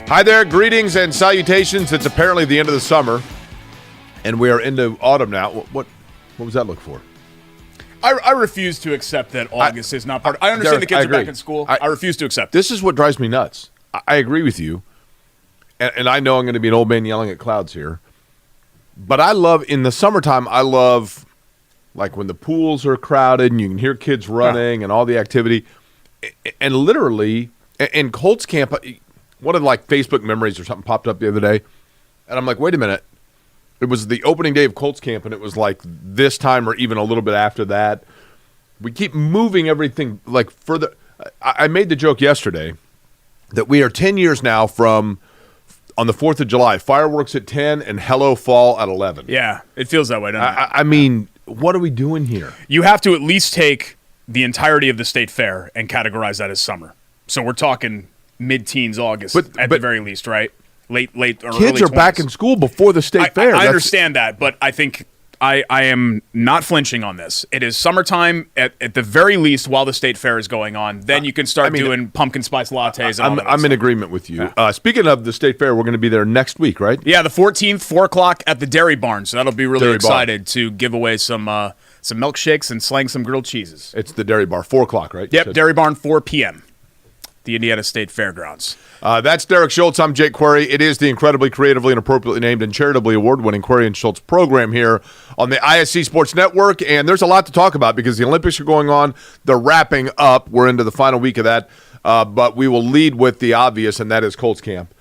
Hi there, greetings and salutations. It's apparently the end of the summer, and we are into autumn now. What was that look for? I refuse to accept that August is not part of it. I understand Derek, the kids I are back agree. in school. I refuse to accept it. This is what drives me nuts. I agree with you, and I know I'm going to be an old man yelling at clouds here, but in the summertime, I love like when the pools are crowded and you can hear kids running and all the activity. And literally, in Colts camp, one of like Facebook memories or something popped up the other day, and I'm like, wait a minute. It was the opening day of Colts camp, and it was like this time or even a little bit after that. We keep moving everything like further. I made the joke yesterday that we are 10 years now from on the 4th of July, fireworks at 10 and Hello Fall at 11. Yeah, it feels that way, doesn't it? I mean, what are we doing here? You have to at least take the entirety of the state fair and categorize that as summer. So we're talking mid-teens August at the very least, right? Late or kids early 20s. Kids are back in school before the state fair. I understand that, but I think I am not flinching on this. It is summertime at the very least while the state fair is going on. Then you can start doing pumpkin spice lattes. I'm in agreement with you. Yeah. Speaking of the state fair, we're going to be there next week, right? Yeah, the 14th, 4 o'clock at the Dairy Barn. So that'll be really excited to give away some milkshakes and slang some grilled cheeses. It's the Dairy Bar, 4 o'clock, right? Yep, Dairy Barn, 4 p.m. The Indiana State Fairgrounds. That's Derek Schultz. I'm Jake Query. It is the incredibly creatively and appropriately named and charitably award-winning Query and Schultz program here on the ISC Sports Network, and there's a lot to talk about because the Olympics are going on. They're wrapping up. We're into the final week of that, but we will lead with the obvious, and that is Colts camp,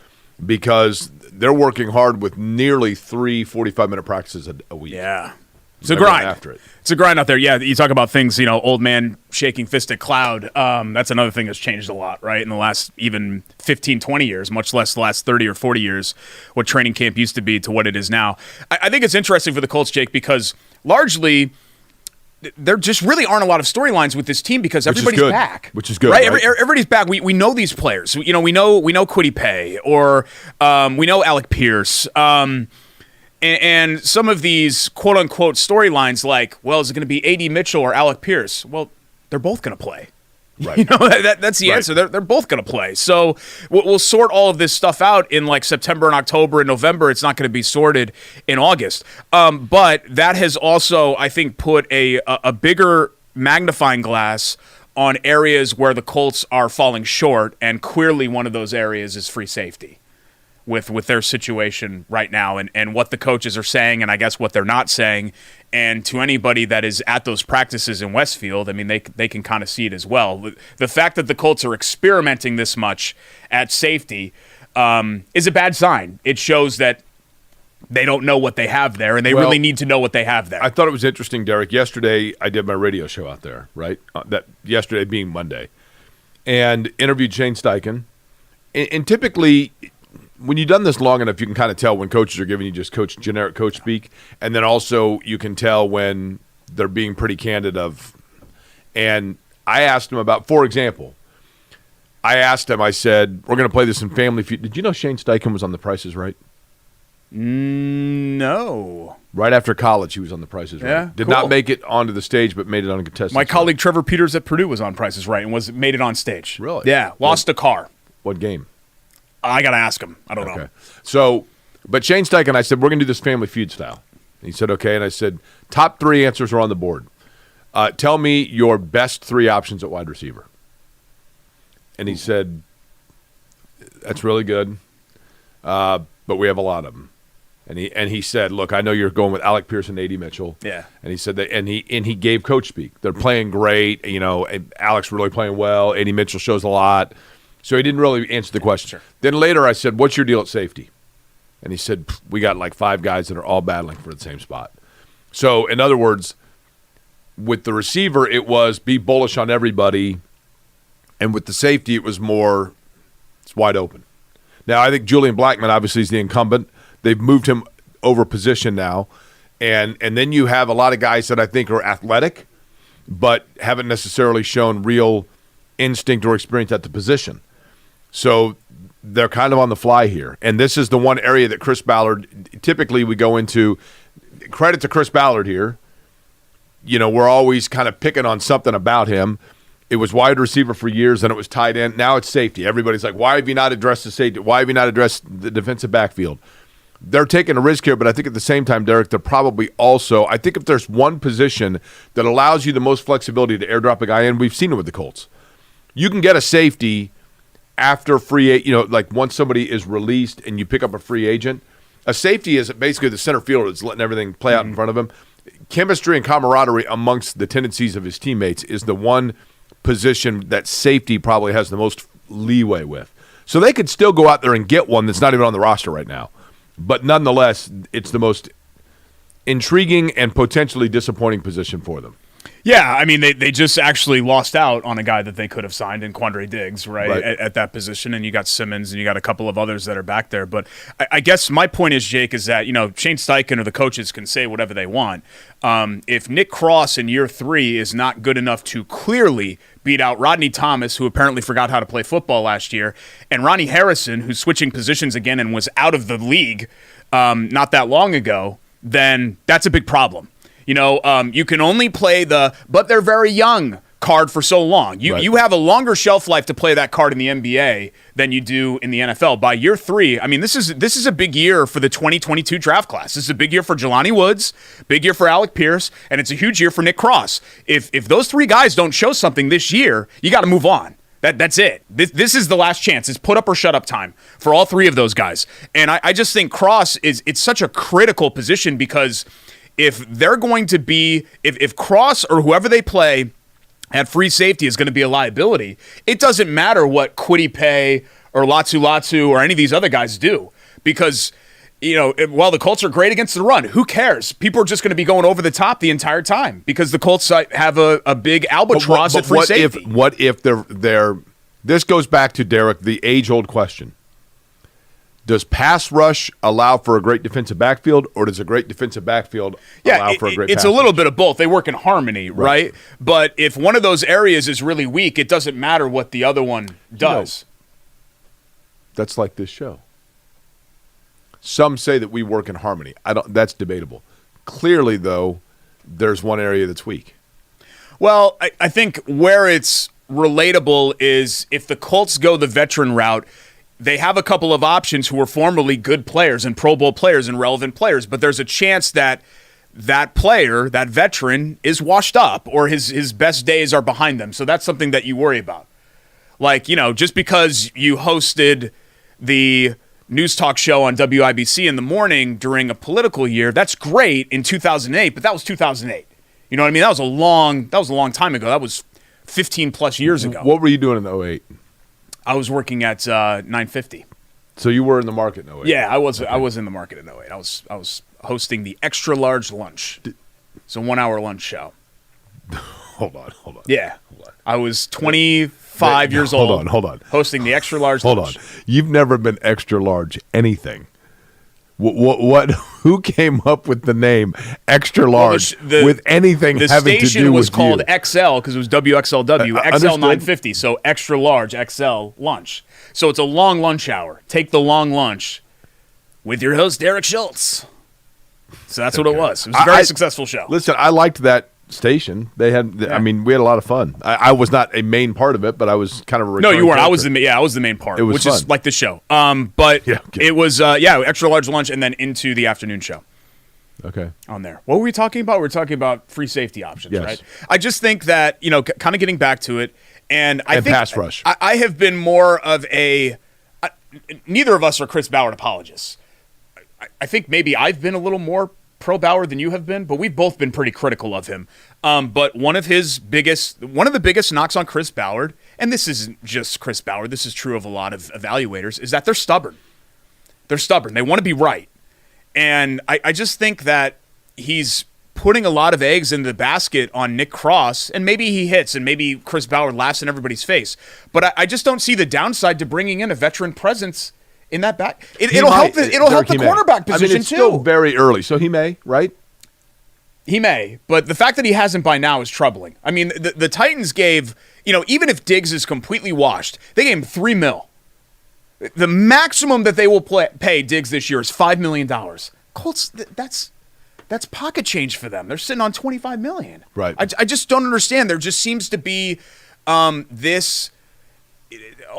because they're working hard with nearly 3 45-minute practices a week. Yeah. It's a grind. After it. It's a grind out there. Yeah, you talk about things, old man shaking fist at cloud. That's another thing that's changed a lot, right, in the last even 15, 20 years, much less the last 30 or 40 years, what training camp used to be to what it is now. I think it's interesting for the Colts, Jake, because largely there just really aren't a lot of storylines with this team because everybody's back. Which is good. Right? Everybody's back. We know these players. We know Kwity Paye, or we know Alec Pierce. And some of these quote-unquote storylines like, well, is it going to be A.D. Mitchell or Alec Pierce? Well, they're both going to play. Right. That's the answer. They're both going to play. So we'll sort all of this stuff out in like September and October and November. It's not going to be sorted in August. But that has also, I think, put a bigger magnifying glass on areas where the Colts are falling short, and clearly one of those areas is free safety. With their situation right now and what the coaches are saying and I guess what they're not saying. And to anybody that is at those practices in Westfield, I mean, they can kind of see it as well. The fact that the Colts are experimenting this much at safety is a bad sign. It shows that they don't know what they have there, and they really need to know what they have there. I thought it was interesting, Derek. Yesterday, I did my radio show out there, right? That yesterday being Monday, and interviewed Shane Steichen. And typically, when you've done this long enough, you can kind of tell when coaches are giving you just generic coach speak, and then also you can tell when they're being pretty candid and I asked him about, for example, I said, we're going to play this in Family Feud. Did you know Shane Steichen was on The Price is Right? No. Right after college, he was on The Price is Right. Yeah, Did not make it onto the stage, but made it on a contestant. My colleague Trevor Peters at Purdue was on Price is Right and made it on stage. Really? Yeah, lost a car. What game? I got to ask him. I don't know. So, but Shane Steichen, I said, we're going to do this Family Feud style. And he said, okay. And I said, top 3 answers are on the board. Tell me your best 3 options at wide receiver. And he said, that's really good, but we have a lot of them. And he said, look, I know you're going with Alec Pierce and A.D. Mitchell. Yeah. And he said that, and he gave coach speak. They're playing great. Alec's really playing well. A.D. Mitchell shows a lot. So he didn't really answer the question. Sure. Then later I said, what's your deal at safety? And he said, we got like 5 guys that are all battling for the same spot. So, in other words, with the receiver, it was be bullish on everybody. And with the safety, it was more, it's wide open. Now, I think Julian Blackmon obviously is the incumbent. They've moved him over position now. And then you have a lot of guys that I think are athletic, but haven't necessarily shown real instinct or experience at the position. So they're kind of on the fly here. And this is the one area that Chris Ballard, typically we go into, credit to Chris Ballard here. We're always kind of picking on something about him. It was wide receiver for years, and it was tight end. Now it's safety. Everybody's like, why have you not addressed the safety? Why have you not addressed the defensive backfield? They're taking a risk here, but I think at the same time, Derek, they're probably also – I think if there's one position that allows you the most flexibility to airdrop a guy in, we've seen it with the Colts. You can get a safety after like once somebody is released and you pick up a free agent. A safety is basically the center fielder that's letting everything play out in front of him. Chemistry and camaraderie amongst the tendencies of his teammates is the one position that safety probably has the most leeway with. So they could still go out there and get one that's not even on the roster right now. But nonetheless, it's the most intriguing and potentially disappointing position for them. Yeah, I mean, they just actually lost out on a guy that they could have signed in Quandre Diggs, right. At that position, and you got Simmons, and you got a couple of others that are back there. But I guess my point is, Jake, is that, Shane Steichen or the coaches can say whatever they want. If Nick Cross in year 3 is not good enough to clearly beat out Rodney Thomas, who apparently forgot how to play football last year, and Ronnie Harrison, who's switching positions again and was out of the league not that long ago, then that's a big problem. You can only play but they're very young card for so long. You have a longer shelf life to play that card in the NBA than you do in the NFL. By year 3, I mean, this is a big year for the 2022 draft class. This is a big year for Jelani Woods, big year for Alec Pierce, and it's a huge year for Nick Cross. If those 3 guys don't show something this year, you got to move on. That's it. This is the last chance. It's put up or shut up time for all 3 of those guys. And I just think Cross it's such a critical position because if they're going to be, if Cross or whoever they play at free safety is going to be a liability, it doesn't matter what Kwity Paye or Latu or any of these other guys do. Because, while the Colts are great against the run, who cares? People are just going to be going over the top the entire time because the Colts have a big albatross at free safety. What if they're this goes back to, Derek, the age-old question. Does pass rush allow for a great defensive backfield, or does a great defensive backfield allow for a great pass rush? It's a little bit of both. They work in harmony, right? But if one of those areas is really weak, it doesn't matter what the other one does. That's like this show. Some say that we work in harmony. That's debatable. Clearly, though, there's one area that's weak. Well, I think where it's relatable is if the Colts go the veteran route, they have a couple of options who were formerly good players and Pro Bowl players and relevant players, but there's a chance that player, that veteran, is washed up or his best days are behind them. So that's something that you worry about. Like, just because you hosted the news talk show on WIBC in the morning during a political year, that's great in 2008, but that was 2008. You know what I mean? That was a long time ago. That was 15 plus years ago. What were you doing in 2008? I was working at 950. So you were in the market in 2008? Yeah, I was. Okay. I was in the market in 2008. I was hosting the extra large lunch. It's a 1-hour lunch show. Hold on. Yeah, hold on. I was 25 years old. Hold on. Hosting the extra large lunch. Hold on. You've never been extra large anything. What? Who came up with the name extra large with anything having to do with you? The station was called XL because it was WXLW, XL 950, so extra large XL lunch. So it's a long lunch hour. Take the long lunch with your host, Derek Schultz. So that's what it was. It was a very successful show. Listen, I liked that station. They had, I mean, we had a lot of fun. I was not a main part of it, but I was kind of a no, you weren't. I was the main part. It was which fun. Is like the show. But it was extra large lunch and then into the afternoon show. Okay. On there. What were we talking about? We're talking about free safety options, right? I just think that, kind of getting back to it, and I think pass rush. I have been more of a neither of us are Chris Ballard apologists. I think maybe I've been a little more pro Ballard than you have been, but we've both been pretty critical of him. But one of the biggest knocks on Chris Ballard, and this isn't just Chris Ballard, this is true of a lot of evaluators, is that they're stubborn. They're stubborn. They want to be right. And I just think that he's putting a lot of eggs in the basket on Nick Cross, and maybe he hits, and maybe Chris Ballard laughs in everybody's face. But I just don't see the downside to bringing in a veteran presence in that back. It'll help the cornerback position, I mean, it's still very early, so he may, right? He may, but the fact that he hasn't by now is troubling. I mean, the Titans gave, even if Diggs is completely washed, they gave him $3 million. The maximum that they will pay Diggs this year is $5 million. Colts, that's pocket change for them. They're sitting on $25 million. Right. I just don't understand. There just seems to be this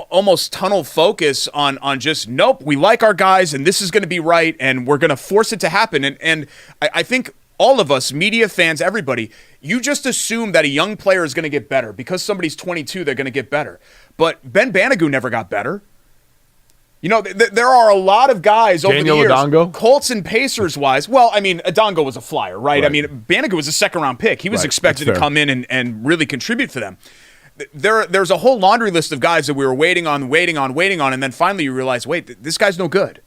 almost tunnel focus on just, nope, we like our guys and this is going to be right and we're going to force it to happen. And I think all of us, media fans, everybody, you just assume that a young player is going to get better. Because somebody's 22, they're going to get better. But Ben Banigou never got better. You know, there are a lot of guys over the years, Adongo? Colts and Pacers wise. Well, I mean, Adongo was a flyer, right? I mean, Banigou was a second-round pick. He was expected to come in and really contribute for them. There's a whole laundry list of guys that we were waiting on, and then finally you realize, wait, this guy's no good.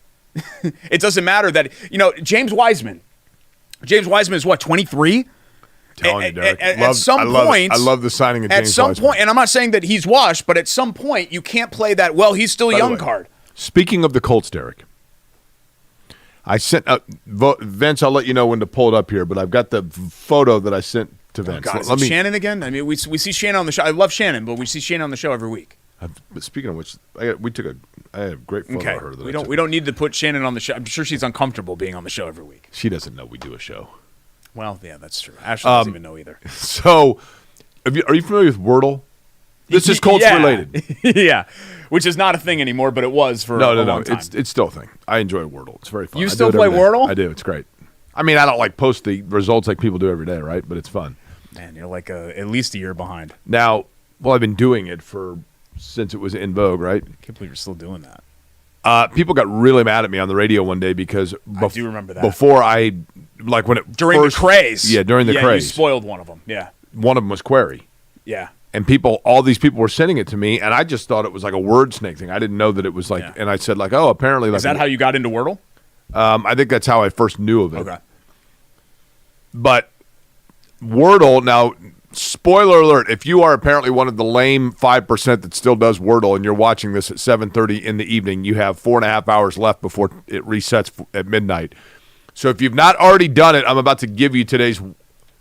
It doesn't matter that, you know, James Wiseman is what, 23? Telling you, Derek. At some point, I love the signing of James At some Wiseman. point, and I'm not saying that he's washed, but at some point you can't play that, well, he's still young card. Speaking of the Colts, Derek, I sent Vince. I'll let you know when to pull it up here, but I've got the photo that I sent to Vince. God, is it Shannon again? I mean, we see Shannon on the show. I love Shannon, but we see Shannon on the show every week. But speaking of which, I had a great photo of her. We don't need to put Shannon on the show. I'm sure she's uncomfortable being on the show every week. She doesn't know we do a show. Well, yeah, that's true. Ashley doesn't even know either. So, are you familiar with Wordle? This is Colts related. Yeah, which is not a thing anymore, but it was for a long time. It's still a thing. I enjoy Wordle. It's very fun. You still play Wordle? I do. It's great. I mean, I don't like post the results like people do every day, right? But it's fun. Man, you're like at least a year behind. Now, well, I've been doing it since it was in vogue, right? I can't believe you're still doing that. People got really mad at me on the radio one day because I do remember that. Before I like when it during the craze. Yeah, during the craze. You spoiled one of them. Yeah. One of them was Query. Yeah. And all these people were sending it to me, and I just thought it was like a word snake thing. I didn't know that it was like, and I said like, oh, apparently. Is that how you got into Wordle? I think that's how I first knew of it. Okay. But Wordle, now, spoiler alert, if you are apparently one of the lame 5% that still does Wordle and you're watching this at 7:30 in the evening, you have 4.5 hours left before it resets at midnight. So if you've not already done it, I'm about to give you today's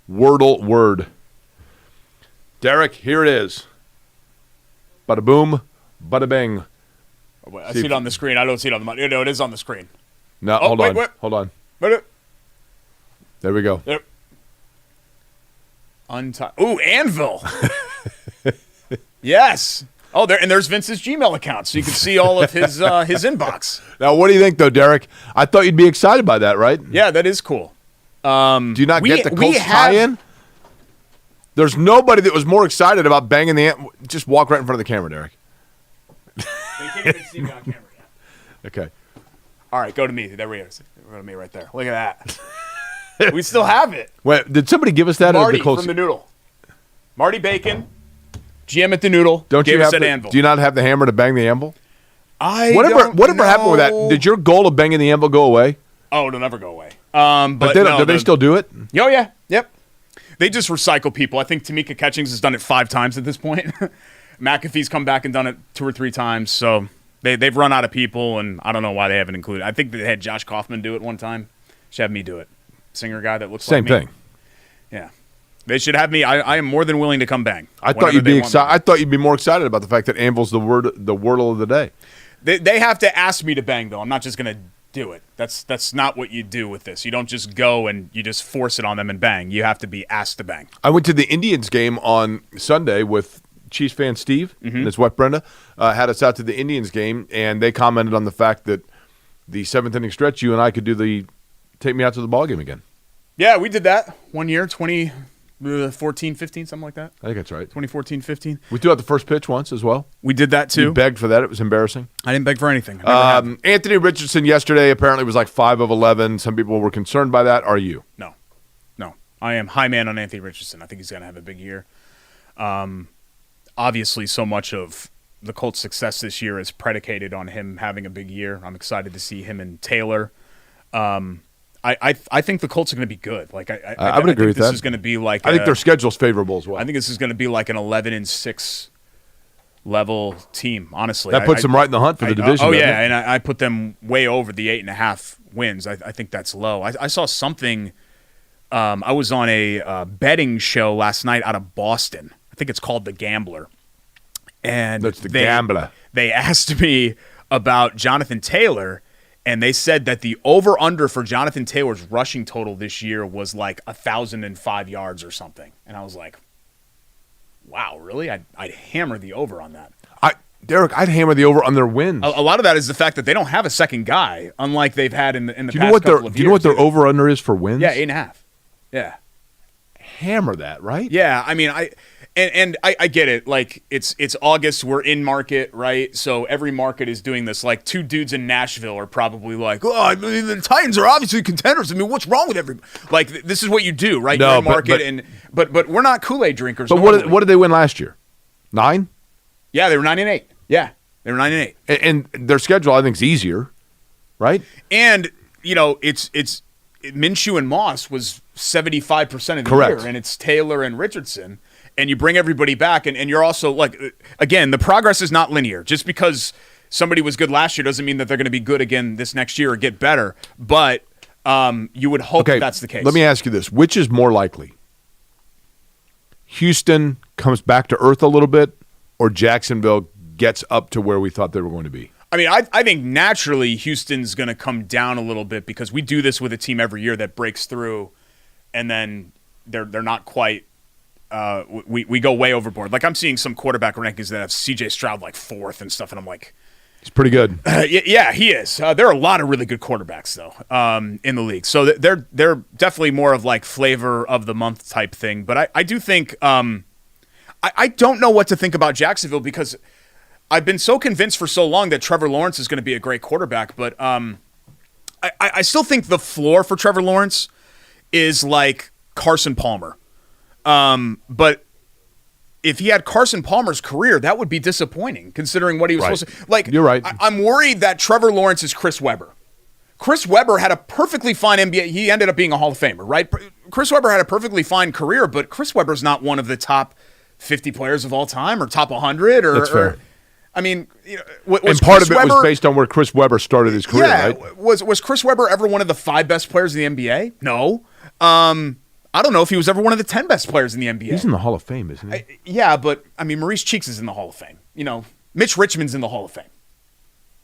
Wordle word. Derek, here it is. Bada boom, bada bing. I see it on the screen. I don't see it on the monitor. No, it is on the screen. No, hold on. Wait. There we go. Yep. Ooh, Anvil. Yes. Oh, there's Vince's Gmail account, so you can see all of his inbox. Now, what do you think, though, Derek? I thought you'd be excited by that, right? Yeah, that is cool. Do you not get the Colts tie-in? There's nobody that was more excited about banging the ant. Just walk right in front of the camera, Derek. They can't even see me on camera yet. Okay. All right, go to me. There we go. Go to me right there. Look at that. We still have it. Wait, did somebody give us that? Marty from the Noodle. Marty Bacon, GM at the Noodle. Don't you have that anvil? Do you not have the hammer to bang the anvil? Whatever happened with that? Did your goal of banging the anvil go away? Oh, it'll never go away. But do they still do it? Oh yeah. Yep. They just recycle people. I think Tamika Catchings has done it 5 times at this point. McAfee's come back and done it 2 or 3 times. So they've run out of people, and I don't know why they haven't included. I think they had Josh Kaufman do it one time. Should have me do it. Singer guy that looks like me. Same thing. Yeah. They should have me. I am more than willing to come bang. I thought you'd be excited. I thought you'd be more excited about the fact that Anvil's the wordle of the day. They have to ask me to bang, though. I'm not just going to do it. That's not what you do with this. You don't just go and you just force it on them and bang. You have to be asked to bang. I went to the Indians game on Sunday with Chiefs fan Steve and his wife Brenda. Had us out to the Indians game, and they commented on the fact that the 7th inning stretch, you and I could do the take me out to the ball game again. Yeah, we did that one year, 2014, 15, something like that. I think that's right. 2014, 15. We threw out the first pitch once as well. We did that too. You begged for that. It was embarrassing. I didn't beg for anything. Anthony Richardson yesterday apparently was like 5 of 11. Some people were concerned by that. Are you? No. I am high man on Anthony Richardson. I think he's going to have a big year. Obviously, so much of the Colts' success this year is predicated on him having a big year. I'm excited to see him and Taylor. I think the Colts are going to be good. Like I would agree with that. This is going to be like I think their schedule's favorable as well. I think this is going to be like an 11-6 level team. Honestly, that puts them right in the hunt for the division. Oh yeah, and I put them way over the 8.5 wins. I think that's low. I saw something. I was on a betting show last night out of Boston. I think it's called The Gambler. And that's The Gambler. They asked me about Jonathan Taylor, and they said that the over-under for Jonathan Taylor's rushing total this year was like 1,005 yards or something. And I was like, Wow, really? I'd hammer the over on that. Derek, I'd hammer the over on their wins. A lot of that is the fact that they don't have a second guy, unlike they've had in the past couple of years. Do you know what their over-under is for wins? Yeah, 8.5. Yeah. Hammer that, right? Yeah, I mean, I get it. Like, it's August, we're in market, right? So every market is doing this. Like, two dudes in Nashville are probably like, oh, I mean, the Titans are obviously contenders. I mean, what's wrong with everybody? Like, this is what you do, right? No, You're in market, but we're not Kool-Aid drinkers. But what did they win last year? 9? Yeah, they were 9-8. Yeah, they were 9-8. And their schedule, I think, is easier, right? And, you know, it's Minshew and Moss was 75% of the Correct. year, and it's Taylor and Richardson, and you bring everybody back, and you're also, like, again, the progress is not linear. Just because somebody was good last year doesn't mean that they're going to be good again this next year or get better, but you would hope that that's the case. Let me ask you this. Which is more likely? Houston comes back to earth a little bit, or Jacksonville gets up to where we thought they were going to be? I mean, I think naturally Houston's going to come down a little bit because we do this with a team every year that breaks through, and then they're not quite. We go way overboard. Like, I'm seeing some quarterback rankings that have C.J. Stroud like 4th and stuff, and I'm like, he's pretty good. Yeah, he is. There are a lot of really good quarterbacks though in the league, so they're definitely more of like flavor of the month type thing. But I do think I don't know what to think about Jacksonville because I've been so convinced for so long that Trevor Lawrence is going to be a great quarterback, but I still think the floor for Trevor Lawrence is like Carson Palmer. But if he had Carson Palmer's career, that would be disappointing considering what he was supposed to. Like, you're right. I'm worried that Trevor Lawrence is Chris Webber. Chris Webber had a perfectly fine NBA. He ended up being a Hall of Famer, right? Chris Webber had a perfectly fine career, but Chris Webber's not one of the top 50 players of all time or top 100. That's fair. I mean, you know, and part of it was based on where Chris Webber started his career, right? Was Chris Webber ever one of the 5 best players in the NBA? No. I don't know if he was ever one of the 10 best players in the NBA. He's in the Hall of Fame, isn't he? Yeah, but, I mean, Maurice Cheeks is in the Hall of Fame. You know, Mitch Richmond's in the Hall of Fame.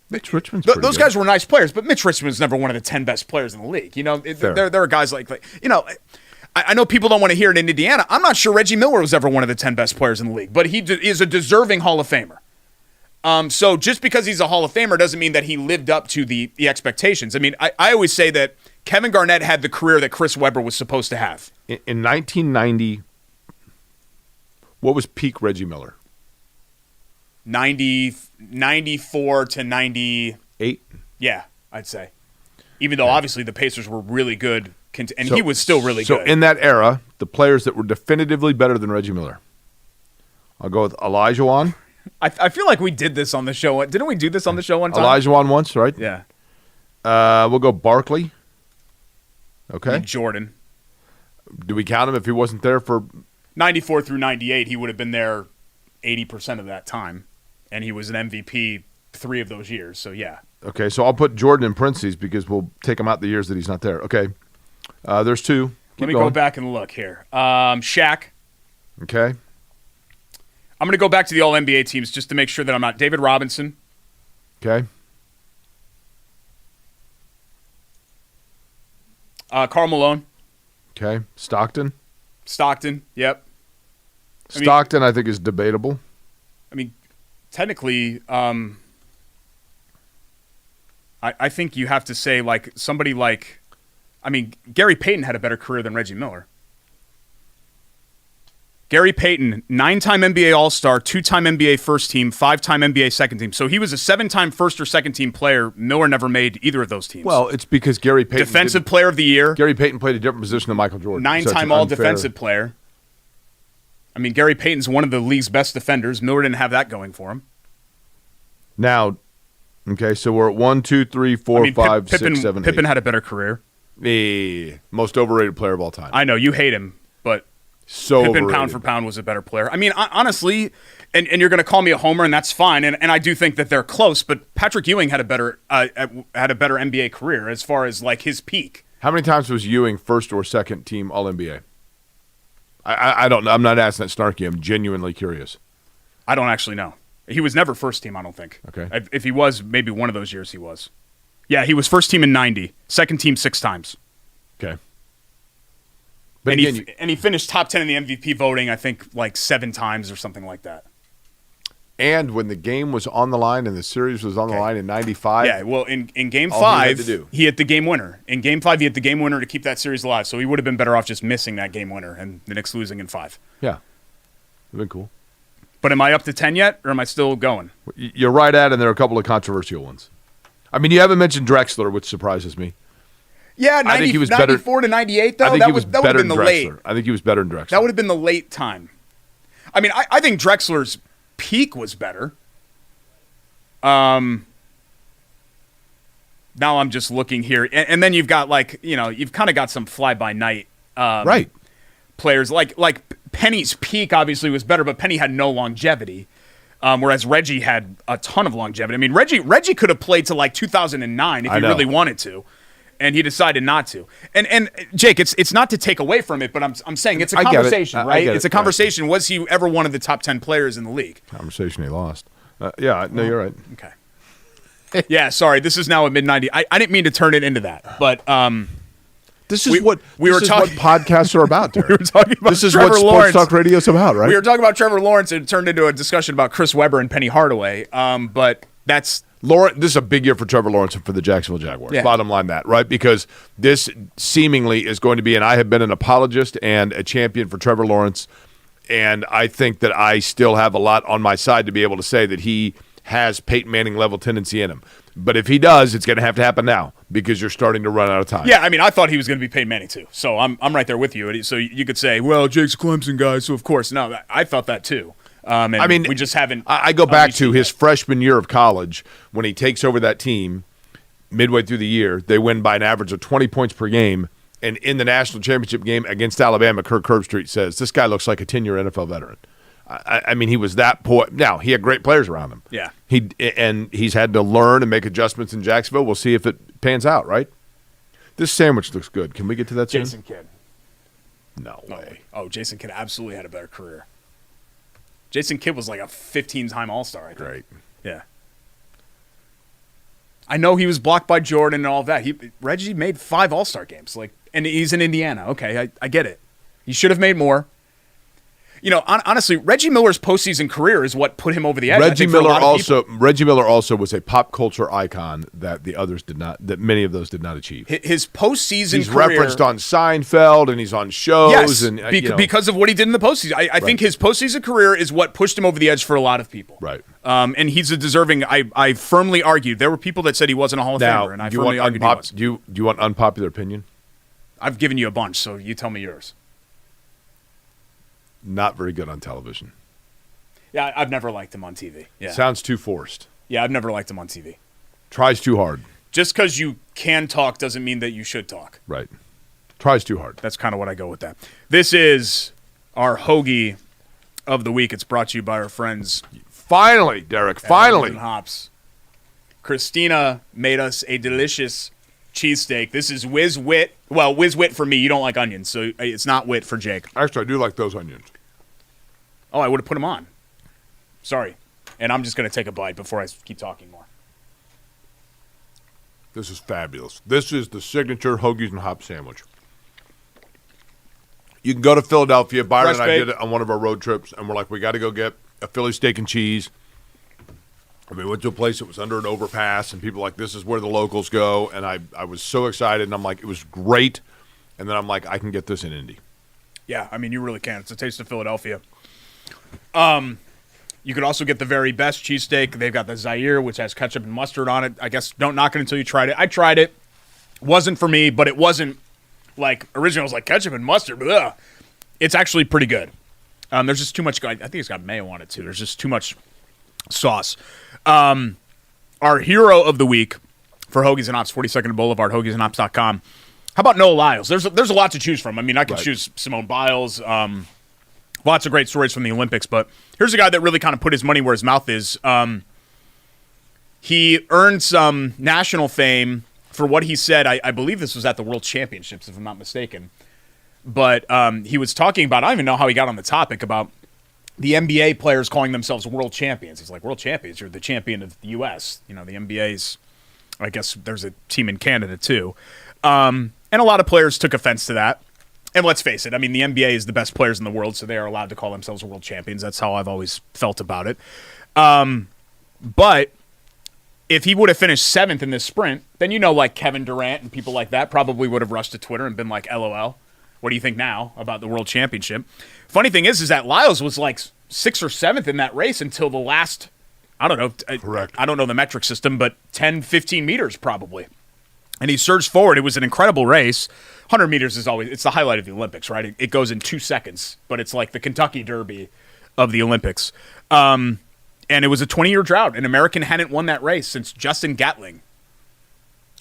Mitch Richmond's Those guys were nice players, but Mitch Richmond's never one of the 10 best players in the league. You know, there are guys like you know, I know people don't want to hear it in Indiana. I'm not sure Reggie Miller was ever one of the 10 best players in the league, but he is a deserving Hall of Famer. So just because he's a Hall of Famer doesn't mean that he lived up to the expectations. I mean, I always say that Kevin Garnett had the career that Chris Webber was supposed to have. In 1990, what was peak Reggie Miller? 94 to 98. Yeah, I'd say. Even though obviously the Pacers were really good, and he was still really good. So in that era, the players that were definitively better than Reggie Miller, I'll go with Olajuwon. I feel like we did this on the show. Didn't we do this on the show one time? Olajuwon once, right? Yeah. We'll go Barkley. Okay. And Jordan. Do we count him if he wasn't there for 94 through 98? He would have been there 80% of that time, and he was an MVP 3 of those years. So yeah. Okay, so I'll put Jordan in parentheses because we'll take him out the years that he's not there. Okay. There's 2. Let me go back and look here. Shaq. Okay. I'm going to go back to the All-NBA teams just to make sure that I'm not. David Robinson. Okay. Karl Malone. Okay. Stockton. Yep. Stockton, I think, is debatable. I mean, technically, I think you have to say, like, somebody like, I mean, Gary Payton had a better career than Reggie Miller. Gary Payton, 9-time NBA All-Star, 2-time NBA first team, 5-time NBA second team. So he was a 7-time first or second team player. Miller never made either of those teams. Well, it's because Gary Payton Defensive Player of the Year. Gary Payton played a different position than Michael Jordan. 9-time All-Defensive Player. I mean, Gary Payton's one of the league's best defenders. Miller didn't have that going for him. Now, okay, so we're at 1, 2, 3, 4, 5, 6, 7, 8. Pippen had a better career. The most overrated player of all time. I know, you hate him, but so Pippen, overrated. pound for pound, was a better player. I mean, honestly, and you're going to call me a homer, and that's fine, and I do think that they're close, but Patrick Ewing had a better NBA career as far as, like, his peak. How many times was Ewing first or second team All-NBA? I don't know. I'm not asking that snarky. I'm genuinely curious. I don't actually know. He was never first team, I don't think. Okay. If he was, maybe one of those years he was. Yeah, he was first team in 90, second team 6 times. Okay. But again, he finished top 10 in the MVP voting, I think, like 7 times or something like that. and when the game was on the line and the series was on the line in 95. Yeah, well, in Game 5, he hit the game winner. In Game 5, he hit the game winner to keep that series alive. So he would have been better off just missing that game winner and the Knicks losing in 5. Yeah. Would have been cool. But am I up to 10 yet, or am I still going? You're right at, and there are a couple of controversial ones. I mean, you haven't mentioned Drexler, which surprises me. Yeah, I think he was better, 94 to 98, though. I think that he was would better have been than the Drexler. late. I think he was better than Drexler. That would have been the late time. I mean, I think Drexler's peak was better. Now I'm just looking here. And then you've got, like, you've kind of got some fly-by-night right. players. Like Penny's peak obviously was better, but Penny had no longevity. Whereas Reggie had a ton of longevity. I mean, Reggie could have played to like 2009 if he really wanted to, and he decided not to. And Jake, it's not to take away from it, but I'm saying it's a conversation, right? It's a conversation. Was he ever one of the top 10 players in the league? Conversation he lost. Yeah, no, you're right. Okay. Yeah, sorry. This is now a mid-90. I didn't mean to turn it into that, but this is what podcasts are about, Derek. We were talking about this is Trevor what Lawrence. Sports Talk Radio is about, right? We were talking about Trevor Lawrence, and it turned into a discussion about Chris Webber and Penny Hardaway. But that's Lawrence. This is a big year for Trevor Lawrence and for the Jacksonville Jaguars. Yeah. Bottom line, that right, because this seemingly is going to be, and I have been an apologist and a champion for Trevor Lawrence, and I think that I still have a lot on my side to be able to say that he has Peyton Manning level tendency in him. But if he does, it's going to have to happen now because you're starting to run out of time. Yeah, I mean, I thought he was going to be Peyton Manning too. So I'm right there with you. So you could say, well, Jake's a Clemson guy, so of course. No, I thought that too. And I mean, we just haven't. I go back to his freshman year of college when he takes over that team midway through the year. They win by an average of 20 points per game. And in the national championship game against Alabama, Kirk Herbstreit says, this guy looks like a 10-year NFL veteran. I mean, he was that point. Now, he had great players around him. Yeah. He's had to learn and make adjustments in Jacksonville. We'll see if it pans out, right? This sandwich looks good. Can we get to that soon? Jason Kidd. No way. Oh, Jason Kidd absolutely had a better career. Jason Kidd was like a 15-time All-Star, I think. Great. Yeah. I know he was blocked by Jordan and all that. Reggie made 5 All-Star games, and he's in Indiana. Okay, I get it. He should have made more. Honestly, Reggie Miller's postseason career is what put him over the edge. Reggie Miller also was a pop culture icon that the others did not. That many of those did not achieve. His postseason he's career, referenced on Seinfeld and he's on shows. Yes, and because of what he did in the postseason. I think his postseason career is what pushed him over the edge for a lot of people. Right. And he's a deserving. I firmly argued. There were people that said he wasn't a Hall of Famer, and I firmly argued he was. Do you want unpopular opinion? I've given you a bunch, so you tell me yours. Not very good on television. Yeah, I've never liked him on TV. Yeah. Sounds too forced. Yeah, I've never liked him on TV. Tries too hard. Just because you can talk doesn't mean that you should talk. Right. Tries too hard. That's kind of what I go with that. This is our hoagie of the week. It's brought to you by our friends. Finally, Derek. Finally. Hops. Christina made us a delicious cheesesteak. This is Whiz Wit. Well, Whiz Wit for me. You don't like onions, so it's not Wit for Jake. Actually, I do like those onions. Oh, I would have put them on. Sorry. And I'm just going to take a bite before I keep talking more. This is fabulous. This is the signature Hoagies and Hops sandwich. You can go to Philadelphia. Byron and I did it on one of our road trips, and we're like, we got to go get a Philly steak and cheese. And we went to a place that was under an overpass, and people were like, this is where the locals go. And I was so excited, and I'm like, it was great. And then I'm like, I can get this in Indy. Yeah, I mean, you really can. It's a taste of Philadelphia. You could also get the very best cheesesteak. They've got the Zaire, which has ketchup and mustard on it. I guess don't knock it until you tried it. I tried it. Wasn't for me, but it wasn't like originally. I was like ketchup and mustard, but ugh. It's actually pretty good. There's just too much. I think it's got mayo on it too. There's just too much sauce. Our hero of the week for Hoagies and Ops, 42nd Boulevard, hoagiesandhops.com. How about Noah Lyles? There's a lot to choose from. I mean, I could choose Simone Biles. Lots of great stories from the Olympics, but here's a guy that really kind of put his money where his mouth is. He earned some national fame for what he said. I believe this was at the World Championships, if I'm not mistaken. But he was talking about, I don't even know how he got on the topic, about the NBA players calling themselves world champions. He's like, world champions, you're the champion of the U.S. The NBA's, I guess there's a team in Canada too. And a lot of players took offense to that. And let's face it, I mean, the NBA is the best players in the world, so they are allowed to call themselves world champions. That's how I've always felt about it. But if he would have finished 7th in this sprint, then like Kevin Durant and people like that probably would have rushed to Twitter and been like, LOL, what do you think now about the world championship? Funny thing is that Lyles was like 6th or 7th in that race until the last, I don't know. Correct. I don't know the metric system, but 10, 15 meters probably. And he surged forward. It was an incredible race. 100 meters is always, it's the highlight of the Olympics, right? It goes in 2 seconds, but it's like the Kentucky Derby of the Olympics. And it was a 20-year drought. An American hadn't won that race since Justin Gatling.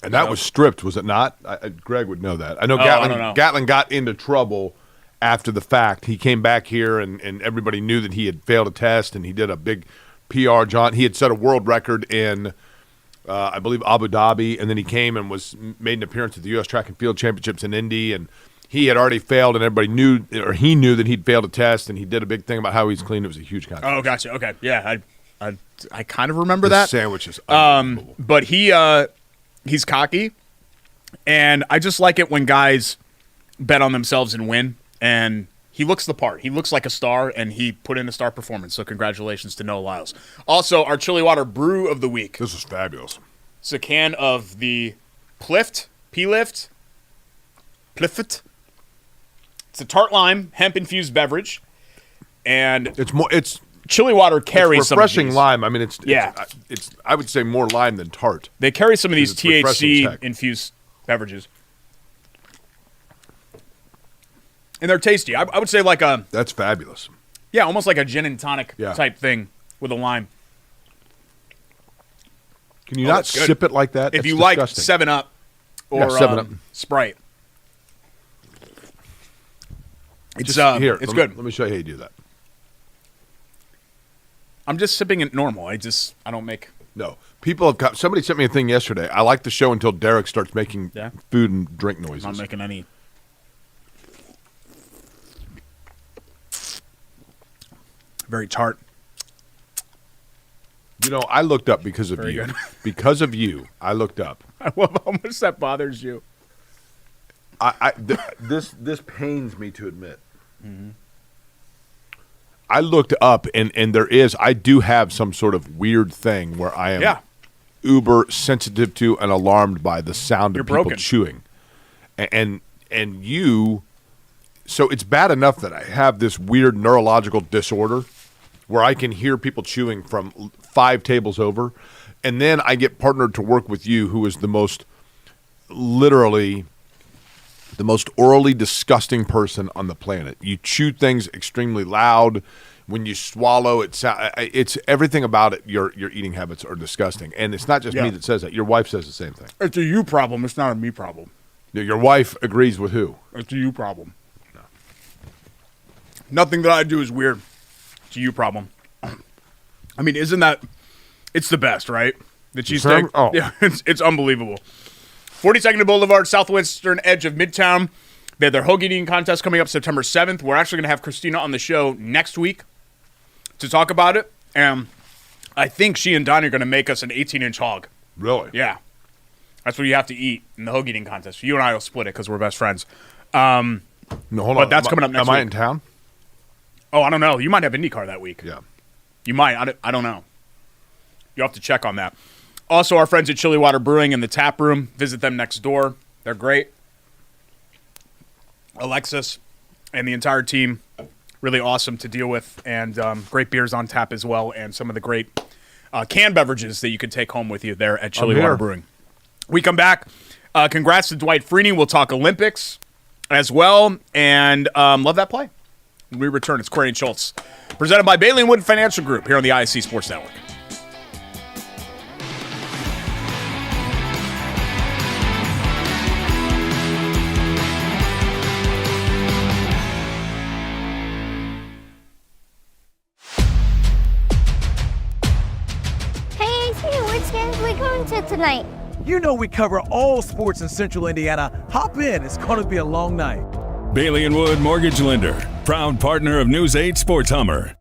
And that was stripped, was it not? Greg would know that. I know I don't know. Gatling got into trouble after the fact. He came back here, and everybody knew that he had failed a test, and he did a big PR jaunt. He had set a world record in I believe Abu Dhabi, and then he came and made an appearance at the U.S. Track and Field Championships in Indy, and he had already failed, and everybody knew, or he knew that he'd failed a test, and he did a big thing about how he's clean. It was a huge contest. Oh, gotcha. Okay, yeah, I kind of remember that. Sandwiches, but he's cocky, and I just like it when guys bet on themselves and win, and he looks the part. He looks like a star, and he put in a star performance. So congratulations to Noah Lyles. Also, our Chili Water Brew of the Week. This is fabulous. It's a can of the Plift. It's a tart lime hemp infused beverage, and it's Chili Water carries some of refreshing these. lime. I mean, it's I would say more lime than tart. They carry some of these It's refreshing as THC heck. infused beverages. And they're tasty. I would say like That's fabulous. yeah, almost like a gin and tonic Yeah. type thing with a lime. Can you not that's good. sip it like that? If That's you disgusting. like 7-Up or Yeah, 7-Up. Sprite. It's Here, it's let good. Me show you how you do that. I'm just sipping it normal. I don't make. No, somebody sent me a thing yesterday. I like the show until Derek starts making Yeah. food and drink noises. I'm not making any. Very tart. I looked up because of Very you. good. Because of you, I looked up. I love how much that bothers you. This pains me to admit. Mm-hmm. I looked up, and I do have some sort of weird thing where I am uber sensitive to and alarmed by the sound You're of people broken. chewing. And you, so it's bad enough that I have this weird neurological disorder where I can hear people chewing from 5 tables over, and then I get partnered to work with you, who is literally the most orally disgusting person on the planet. You chew things extremely loud. When you swallow, it's everything about it. Your eating habits are disgusting, and it's not just me that says that. Your wife says the same thing. It's a you problem. It's not a me problem. Your wife agrees with who? It's a you problem. No. Nothing that I do is weird. It's a you problem. I mean, isn't that? It's the best, right? The cheesesteak. Oh. Yeah, it's unbelievable. 42nd Boulevard, southwestern edge of Midtown. They have their hoagie eating contest coming up September 7th. We're actually going to have Christina on the show next week to talk about it. And I think she and Donnie are going to make us an 18-inch hog. Really? Yeah. That's what you have to eat in the hoagie eating contest. You and I will split it because we're best friends. No, hold but on. that's coming up next Am week. I in town? Oh, I don't know. You might have IndyCar that week. Yeah. You might. I don't know. You'll have to check on that. Also, our friends at Chili Water Brewing in the tap room. Visit them next door. They're great. Alexis and the entire team, really awesome to deal with, and great beers on tap as well, and some of the great canned beverages that you can take home with you there at Chili Water Brewing. We come back. Congrats to Dwight Freeney. We'll talk Olympics as well, and love that play. When we return, it's Corey and Schultz, presented by Bailey & Wood Financial Group here on the ISC Sports Network. Which games are we going to tonight? You know we cover all sports in Central Indiana. Hop in, it's going to be a long night. Bailey & Wood Mortgage Lender, proud partner of News 8 Sports Hummer.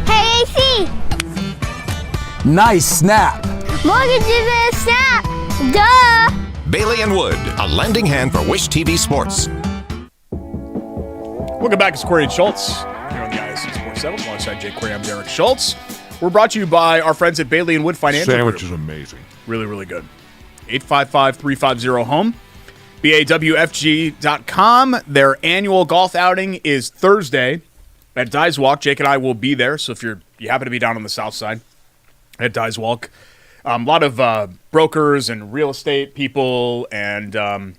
Hey, AC! Nice snap. Mortgage is a snap! Duh! Bailey and Wood, a lending hand for Wish TV Sports. Welcome back. It's Corey and Schultz here on the ISC Sports Network alongside Jake Corey. I'm Derek Schultz. We're brought to you by our friends at Bailey and Wood Financial Sandwich Group. is amazing. Really, really good. 855-350-HOME. BAWFG.com. Their annual golf outing is Thursday at Dyes Walk. Jake and I will be there, so if you happen to be down on the south side at Dyes Walk, a lot of brokers and real estate people and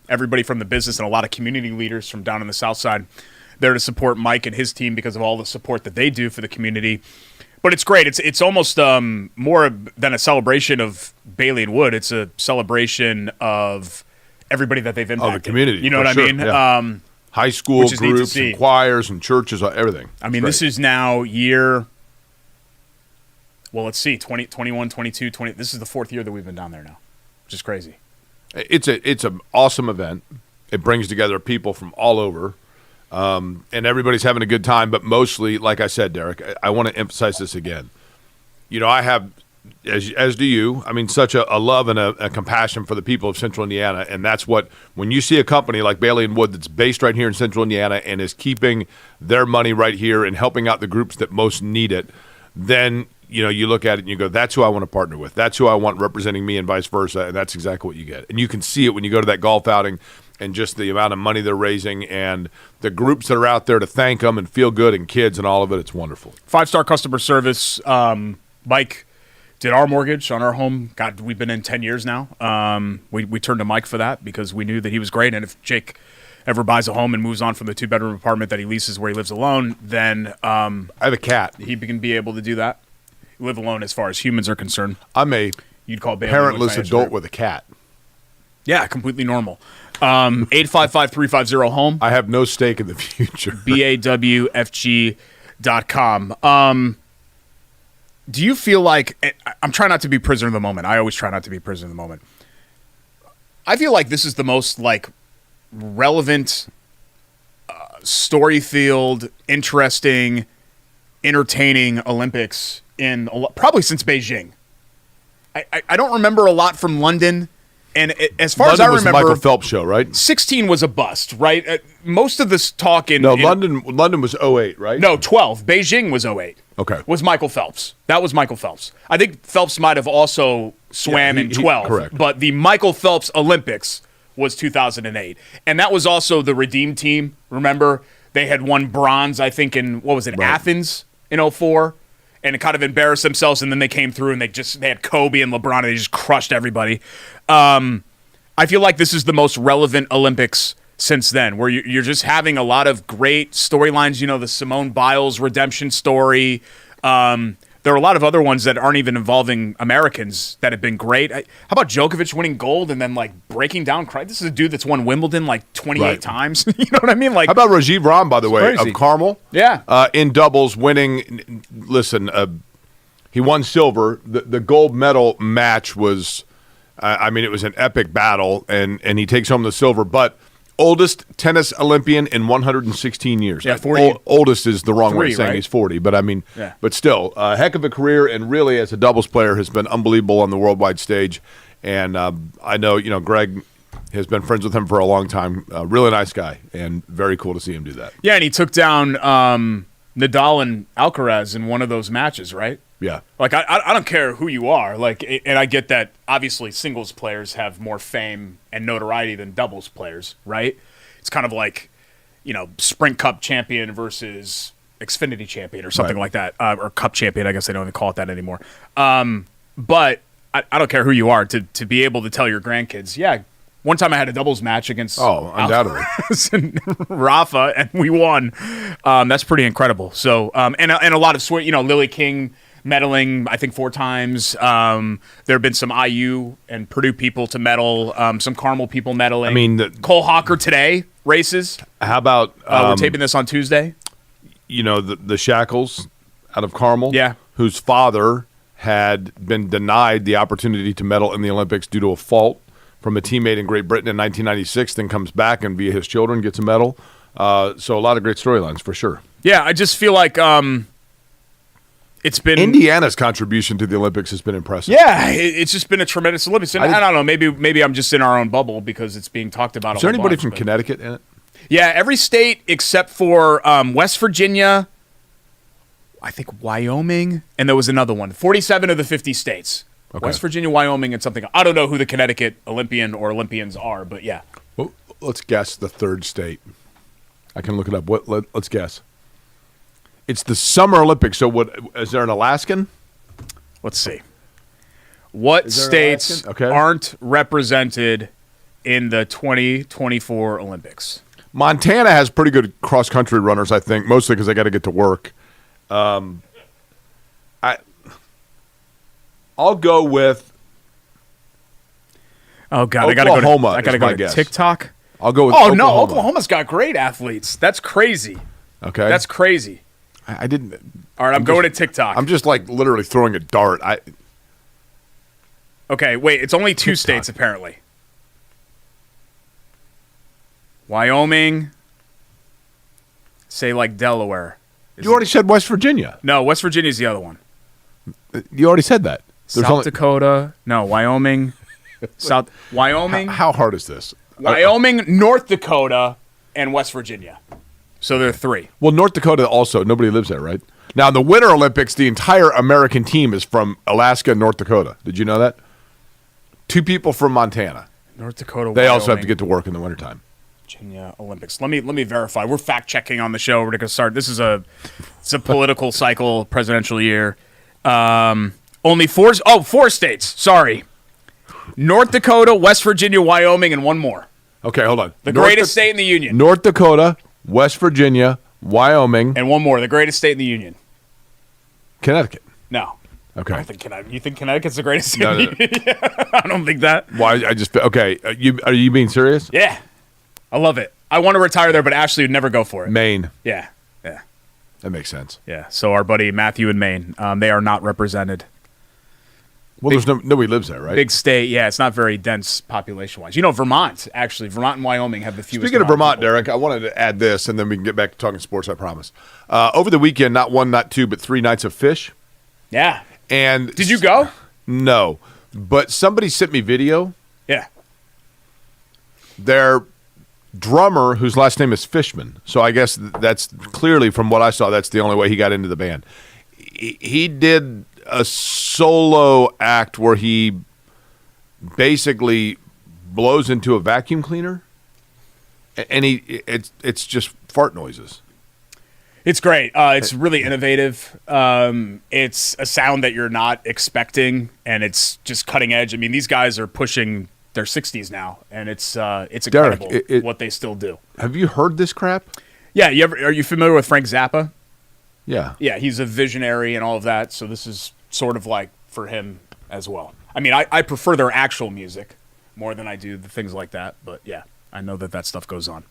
everybody from the business and a lot of community leaders from down on the south side there to support Mike and his team because of all the support that they do for the community. But it's great. It's almost more than a celebration of Bailey and Wood. It's a celebration of everybody that they've impacted. Oh, the community. You know what sure, I mean? Yeah. High school which is neat to groups see. and choirs and churches, everything. I mean, this is now year, well, let's see, 20, 21, 22, 20. This is the fourth year that we've been down there now, which is crazy. It's an awesome event. It brings together people from all over. And everybody's having a good time, but mostly, like I said, Derek, I want to emphasize this again. You know, I have, as do you, I mean, such a love and a compassion for the people of Central Indiana, and that's what, when you see a company like Bailey and Wood that's based right here in Central Indiana and is keeping their money right here and helping out the groups that most need it, then, you know, you look at it and you go, that's who I want to partner with. That's who I want representing me and vice versa, and that's exactly what you get. And you can see it when you go to that golf outing and just the amount of money they're raising and the groups that are out there to thank them and feel good and kids and all of it. It's wonderful. 5-star customer service. Mike did our mortgage on our home. God, we've been in 10 years now. We turned to Mike for that because we knew that he was great. And if Jake ever buys a home and moves on from the 2-bedroom apartment that he leases where he lives alone, then I have a cat. He can be able to do that. Live alone as far as humans are concerned. I'm a You'd call Bailey parentless adult with a cat. Yeah, completely normal. 855-350-HOME. I have no stake in the future. BAWFG.com. Do you feel like – I'm trying not to be prisoner of the moment. I always try not to be prisoner of the moment. I feel like this is the most, like, relevant, story-filled, interesting, entertaining Olympics in probably since Beijing. I don't remember a lot from London. And as far as I remember, was the Michael Phelps show, right? 16 was a bust, right? Most of this talk London was 08, right? No, 12. Beijing was 08. Okay. Was Michael Phelps. That was Michael Phelps. I think Phelps might have also swam in 12. Correct. But the Michael Phelps Olympics was 2008. And that was also the Redeem team. Remember? They had won bronze, I think, in, Athens in 04. And it kind of embarrassed themselves, and then they came through and they had Kobe and LeBron, and they just crushed everybody. I feel like this is the most relevant Olympics since then, where you're just having a lot of great storylines. You know, the Simone Biles redemption story. There are a lot of other ones that aren't even involving Americans that have been great. How about Djokovic winning gold and then, like, breaking down? This is a dude that's won Wimbledon, like, 28 times. You know what I mean? Like, how about Rajiv Ram, by the way, crazy. of Carmel? Yeah. In doubles, winning. Listen, he won silver. The gold medal match was, it was an epic battle, and he takes home the silver. But oldest tennis Olympian in 116 years. Yeah, 40. Oldest is the wrong way of saying right? he's 40, but yeah. But still, a heck of a career, and really as a doubles player has been unbelievable on the worldwide stage. And I know, Greg has been friends with him for a long time. Really nice guy, and very cool to see him do that. Yeah, and he took down Nadal and Alcaraz in one of those matches, right? Yeah. Like, I don't care who you are. Like, and I get that obviously singles players have more fame and notoriety than doubles players, right? It's kind of like, Sprint Cup champion versus Xfinity champion or something like that. Or Cup champion, I guess they don't even call it that anymore. But I don't care who you are to be able to tell your grandkids, yeah, one time I had a doubles match against undoubtedly and Rafa, and we won. That's pretty incredible. So, and a lot of Lily King medaling, I think 4 times. There have been some IU and Purdue people to medal, some Carmel people medaling. Cole Hawker today races. How about we're taping this on Tuesday? The Shackles out of Carmel, whose father had been denied the opportunity to medal in the Olympics due to a fault from a teammate in Great Britain in 1996, then comes back and via his children gets a medal. So a lot of great storylines for sure. Yeah, I just feel like It's been Indiana's contribution to the Olympics has been impressive. Yeah, it's just been a tremendous Olympics. And I don't know, maybe I'm just in our own bubble because it's being talked about. Is there anybody from Connecticut in it? Yeah, every state except for West Virginia, I think Wyoming, and there was another one. 47 of the 50 states. Okay. West Virginia, Wyoming, and something. I don't know who the Connecticut Olympian or Olympians are, but yeah. Well, let's guess the third state. I can look it up. Let's guess. It's the Summer Olympics. So what is there an Alaskan? Let's see. What states aren't represented in the 2024 Olympics? Montana has pretty good cross-country runners, I think, mostly because they got to get to work. I'll go with God, Oklahoma. I gotta go to TikTok. I'll go with Oklahoma. No, Oklahoma's got great athletes. That's crazy. Okay. That's crazy. I didn't. All right, I'm going to TikTok. I'm just like literally throwing a dart. Okay, wait. It's only two states apparently. Wyoming. Say like Delaware. You already said West Virginia. No, West Virginia's the other one. You already said that. South Dakota. No, Wyoming. Wyoming. How hard is this? Wyoming, North Dakota, and West Virginia. So there are three. Well, North Dakota also, nobody lives there, right? Now, in the Winter Olympics, the entire American team is from Alaska and North Dakota. Did you know that? 2 people from Montana. North Dakota, They Wyoming, also have to get to work in the wintertime. Virginia Olympics. Let me verify. We're fact-checking on the show. We're going to start. This is a political cycle, presidential year. Only 4 states. Sorry. North Dakota, West Virginia, Wyoming, and one more. Okay, hold on. The greatest state in the union. North Dakota, West Virginia, Wyoming. And one more. The greatest state in the union. Connecticut. No. Okay. I don't think you think Connecticut's the greatest state No. in the union? I don't think that. Why? Okay. Are you being serious? Yeah. I love it. I want to retire there, but Ashley would never go for it. Maine. Yeah. That makes sense. Yeah. So our buddy Matthew in Maine, they are not represented. Well, there's nobody lives there, right? Big state. Yeah, it's not very dense population-wise. Vermont, actually. Vermont and Wyoming have the fewest. Speaking of Vermont, people. Derek, I wanted to add this, and then we can get back to talking sports, I promise. Over the weekend, not 1, not 2, but 3 nights of fish. Yeah. And did you go? No. But somebody sent me video. Yeah. Their drummer, whose last name is Fishman, so I guess that's clearly, from what I saw, that's the only way he got into the band. He did a solo act where he basically blows into a vacuum cleaner, and it's just fart noises. It's great. It's really innovative. It's a sound that you're not expecting, and it's just cutting edge. I mean, these guys are pushing their 60s now, and it's incredible Derek, what they still do. Have you heard this crap? Yeah. Are you familiar with Frank Zappa? Yeah. Yeah, he's a visionary and all of that, so this is sort of like for him as well. I mean, I prefer their actual music more than I do the things like that, but yeah, I know that stuff goes on.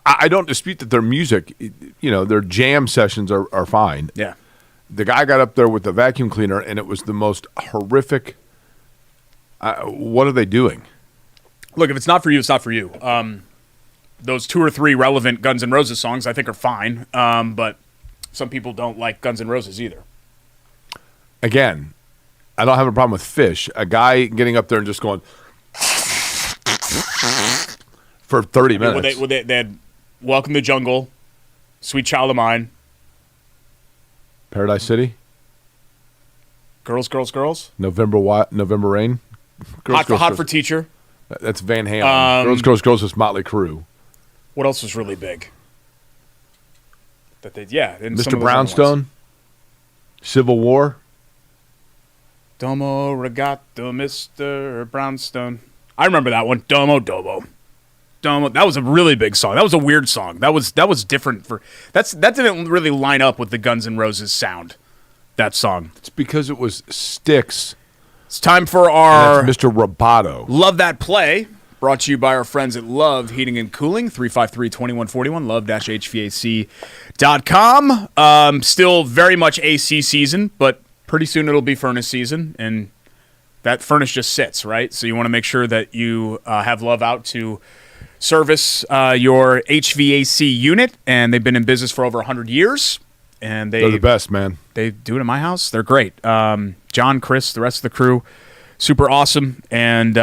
I don't dispute that their music, their jam sessions are fine. Yeah. The guy got up there with the vacuum cleaner, and it was the most horrific. What are they doing? Look, if it's not for you, it's not for you. Those 2 or 3 relevant Guns N' Roses songs I think are fine, but some people don't like Guns N' Roses either. Again, I don't have a problem with fish. A guy getting up there and just going for 30 minutes. They had Welcome to the Jungle, Sweet Child of Mine, Paradise City, Girls, Girls, Girls, November Rain, Hot for Teacher. That's Van Halen. Girls, Girls, Girls is Motley Crue. What else was really big? Mr. Brownstone, Civil War. Domo Regatta, Mr. Brownstone. I remember that one. Domo Domo. That was a really big song. That was a weird song. That was different that didn't really line up with the Guns N' Roses sound. That song. It's because it was Styx. It's time for our Mr. Roboto. Love That Play. Brought to you by our friends at Love Heating and Cooling, 353-2141, love-hvac.com. Still very much AC season, but pretty soon it'll be furnace season, and that furnace just sits, right? So you want to make sure that you have Love out to service your HVAC unit, and they've been in business for over 100 years. and They're the best, man. They do it in my house. They're great. John, Chris, the rest of the crew, super awesome. And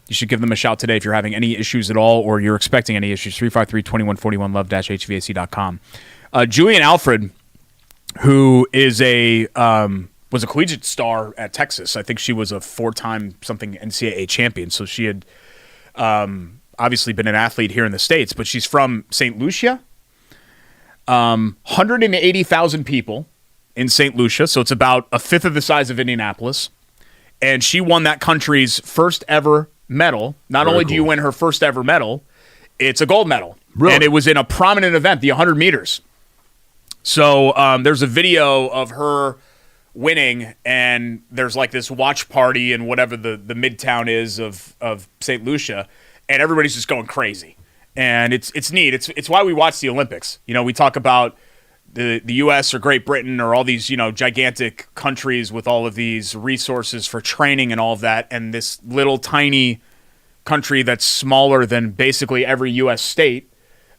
you should give them a shout today if you're having any issues at all or you're expecting any issues. 353-2141 love-hvac.com. Julian Alfred, who is was a collegiate star at Texas. I think she was a 4-time something NCAA champion. So she had obviously been an athlete here in the States, but she's from St. Lucia. 180,000 people in St. Lucia, so it's about a fifth of the size of Indianapolis. And she won that country's first ever medal. Not only do you win her first ever medal, it's a gold medal. Really? And it was in a prominent event, the 100 meters. So there's a video of her winning, and there's like this watch party in whatever the midtown is of St. Lucia, and everybody's just going crazy. And it's neat. It's why we watch the Olympics. You know, we talk about the U.S. or Great Britain or all these, you know, gigantic countries with all of these resources for training and all of that, and this little tiny country that's smaller than basically every U.S. state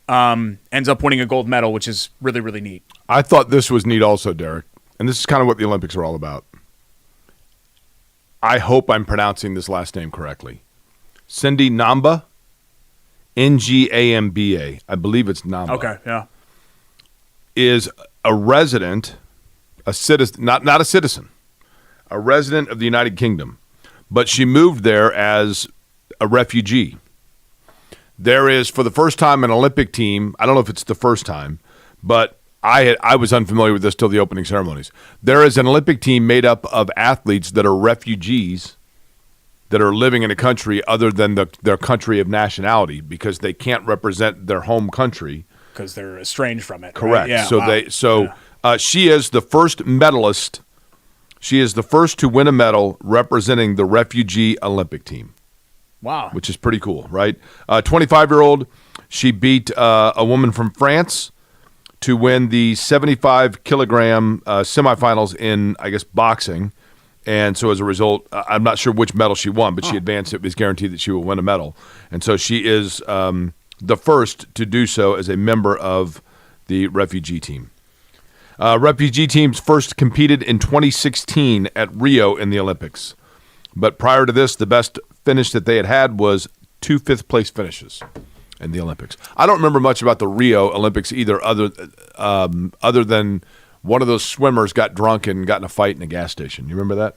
ends up winning a gold medal, which is really, really neat. I thought this was neat also, Derek. And this is kind of what the Olympics are all about. I hope I'm pronouncing this last name correctly. Cindy Namba, Ngamba. I believe it's Namba. Okay, yeah. Is a resident, a citizen, not a citizen, a resident of the United Kingdom. But she moved there as a refugee. There is, for the first time, an Olympic team. I don't know if it's the first time, but I was unfamiliar with this till the opening ceremonies. There is an Olympic team made up of athletes that are refugees that are living in a country other than their country of nationality because they can't represent their home country. Because they're estranged from it. Correct. Right? Yeah, she is the first medalist. She is the first to win a medal representing the refugee Olympic team. Wow. Which is pretty cool, right? 25-year-old, she beat a woman from France to win the 75-kilogram semifinals in, I guess, boxing. And so as a result, I'm not sure which medal she won, but she advanced. It was guaranteed that she will win a medal. And so she is the first to do so as a member of the refugee team. Refugee teams first competed in 2016 at Rio in the Olympics. But prior to this, the best finish that they had was 2 fifth-place finishes in the Olympics. I don't remember much about the Rio Olympics either, other than one of those swimmers got drunk and got in a fight in a gas station. You remember that?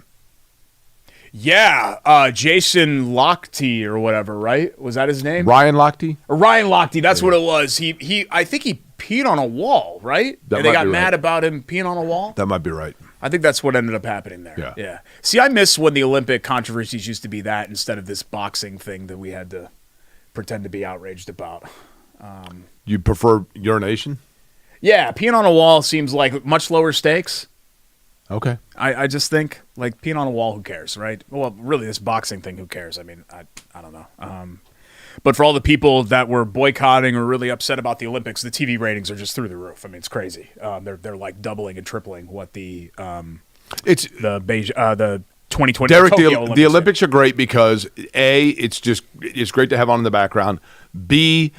Yeah, Jason Lochte or whatever, right? Was that his name? Ryan Lochte? Ryan Lochte, that's what it was. I think he peed on a wall, right? And they got mad about him peeing on a wall? That might be right. I think that's what ended up happening there. Yeah. See, I miss when the Olympic controversies used to be that instead of this boxing thing that we had to pretend to be outraged about. You prefer urination? Yeah, peeing on a wall seems like much lower stakes. Okay. I just think, like, peeing on a wall, who cares, right? Well, really, this boxing thing, who cares? I mean, I don't know. But for all the people that were boycotting or really upset about the Olympics, the TV ratings are just through the roof. I mean, it's crazy. They're like doubling and tripling what the 2020 Derek, Tokyo the Olympics are great because A, it's great to have on in the background. B,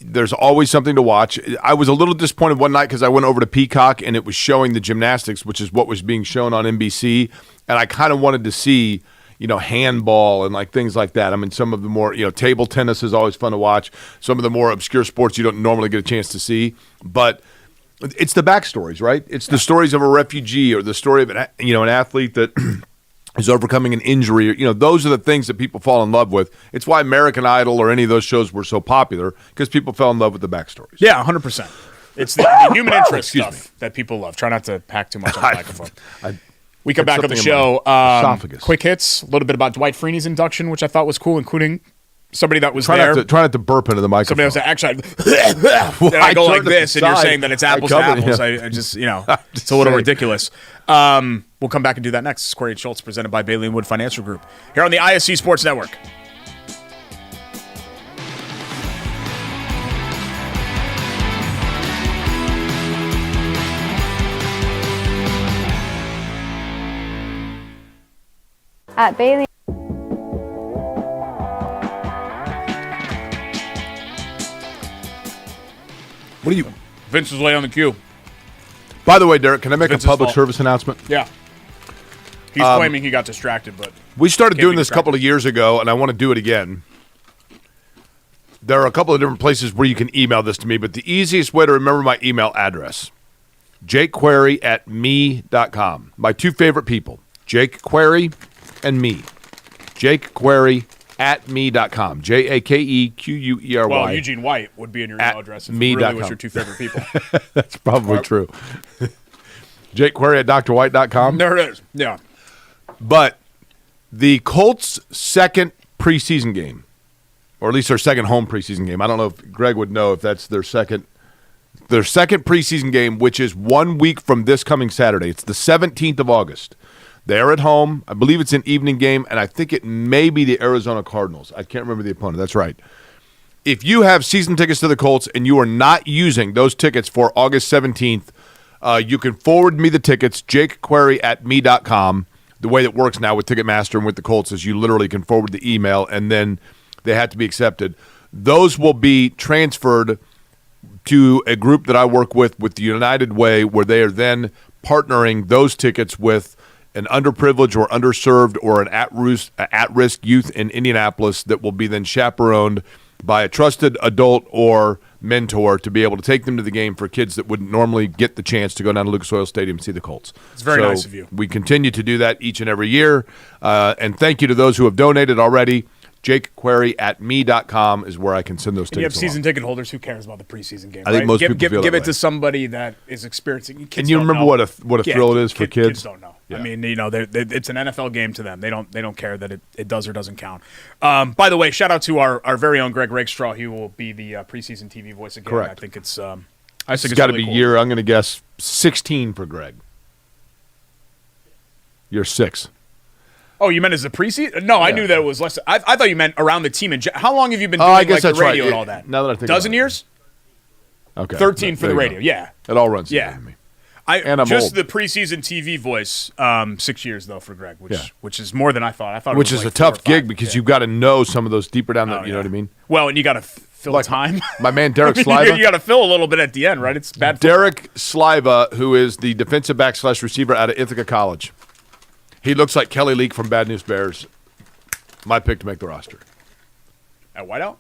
there's always something to watch. I was a little disappointed one night because I went over to Peacock and it was showing the gymnastics, which is what was being shown on NBC, and I kind of wanted to see, you know, handball and like things like that. I mean, some of the more, you know, table tennis is always fun to watch. Some of the more obscure sports you don't normally get a chance to see, but it's the backstories, right? It's the stories of a refugee or the story of an athlete that is overcoming an injury. You know, those are the things that people fall in love with. It's why American Idol or any of those shows were so popular, because people fell in love with the backstories. Yeah, 100%. It's the human interest stuff that people love. Try not to pack too much on the microphone. We come back on the show. Quick hits, a little bit about Dwight Freeney's induction, which I thought was cool, including somebody that was there. Try not to burp into the microphone. Somebody was actually, and I go like this, and you're saying that it's apples to apples. I just, it's a little ridiculous. We'll come back and do that next. It's Corey and Schultz, presented by Bailey & Wood Financial Group, here on the ISC Sports Network. At Bailey. What are you? Vince was late on the cue. By the way, Derek, can I make Vince's a public fault. service announcement? Yeah. He's claiming he got distracted, but We started Can't doing be this a couple of years ago, and I want to do it again. There are a couple of different places where you can email this to me, but the easiest way to remember my email address, jakequery@me.com. My two favorite people, Jake Query and me. jakequery@me.com. JAKEQUERY. well, Eugene White would be in your email address if it me.com. really was your two favorite people. That's probably true. JakeQuery@drwhite.com. There it is. Yeah. But the Colts' second preseason game, or at least their second home preseason game. I don't know if Greg would know if that's their second preseason game, which is 1 week from this coming Saturday. It's the 17th of August. They're at home. I believe it's an evening game, and I think it may be the Arizona Cardinals. I can't remember the opponent. That's right. If you have season tickets to the Colts and you are not using those tickets for August 17th, you can forward me the tickets, jakequery@me.com. The way that works now with Ticketmaster and with the Colts is you literally can forward the email, and then they have to be accepted. Those will be transferred to a group that I work with the United Way, where they are then partnering those tickets with an underprivileged or underserved or an at-risk youth in Indianapolis that will be then chaperoned by a trusted adult or mentor to be able to take them to the game for kids that wouldn't normally get the chance to go down to Lucas Oil Stadium and see the Colts. It's very nice of you. We continue to do that each and every year. And thank you to those who have donated already. JakeQuery@me.com is where I can send those tickets. You have season along. ticket holders. Who cares about the preseason game? I think right? most give, people give, feel give that it way. to somebody that is experiencing. Kids And you don't remember know. what a thrill it is for kids? Kids don't know. Yeah. I mean, it's an NFL game to them. They don't care that it does or doesn't count. By the way, shout out to our very own Greg Rakestraw. He will be the preseason TV voice again. Correct. I think it's. It's got to really be cool. year. I'm going to guess 16 for Greg. Year 6. Oh, you meant as the preseason? No, I knew that it was less. I thought you meant around the team. How long have you been doing I guess like the that's right. radio and all that? Now that I think dozen about it. years? Okay. 13 for There the you radio. go. Yeah. It all runs Yeah. together to me. And I'm just old. the preseason TV voice, 6 years though for Greg, Yeah. which is more than I thought. I thought Which it was is like a tough 4 or 5. gig because you've got to know some of those deeper down the, you know what I mean? Well, and you got to fill Like time. my man Derek I mean, Sliva. you got to fill a little bit at the end, right? It's bad. Derek Sliva, who is the defensive back / receiver out of Ithaca College. He looks like Kelly Leak from Bad News Bears. My pick to make the roster. At wideout,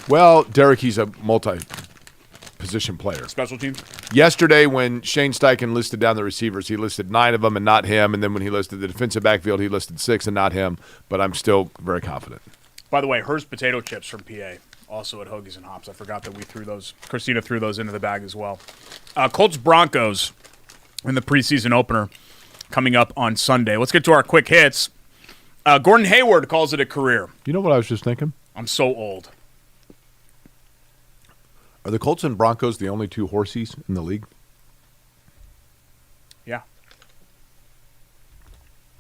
Well, Derek, he's a multi-position player. special teams. Yesterday, when Shane Steichen listed down the receivers, he listed 9 of them and not him. And then when he listed the defensive backfield, he listed 6 and not him. But I'm still very confident. By the way, Hearst potato chips from PA, also at Hoagies and Hops. I forgot that we threw those. Christina threw those into the bag as well. Colts Broncos in the preseason opener coming up on Sunday. Let's get to our quick hits. Gordon Hayward calls it a career. You know what I was just thinking? I'm so old. Are the Colts and Broncos the only 2 horsies in the league? Yeah.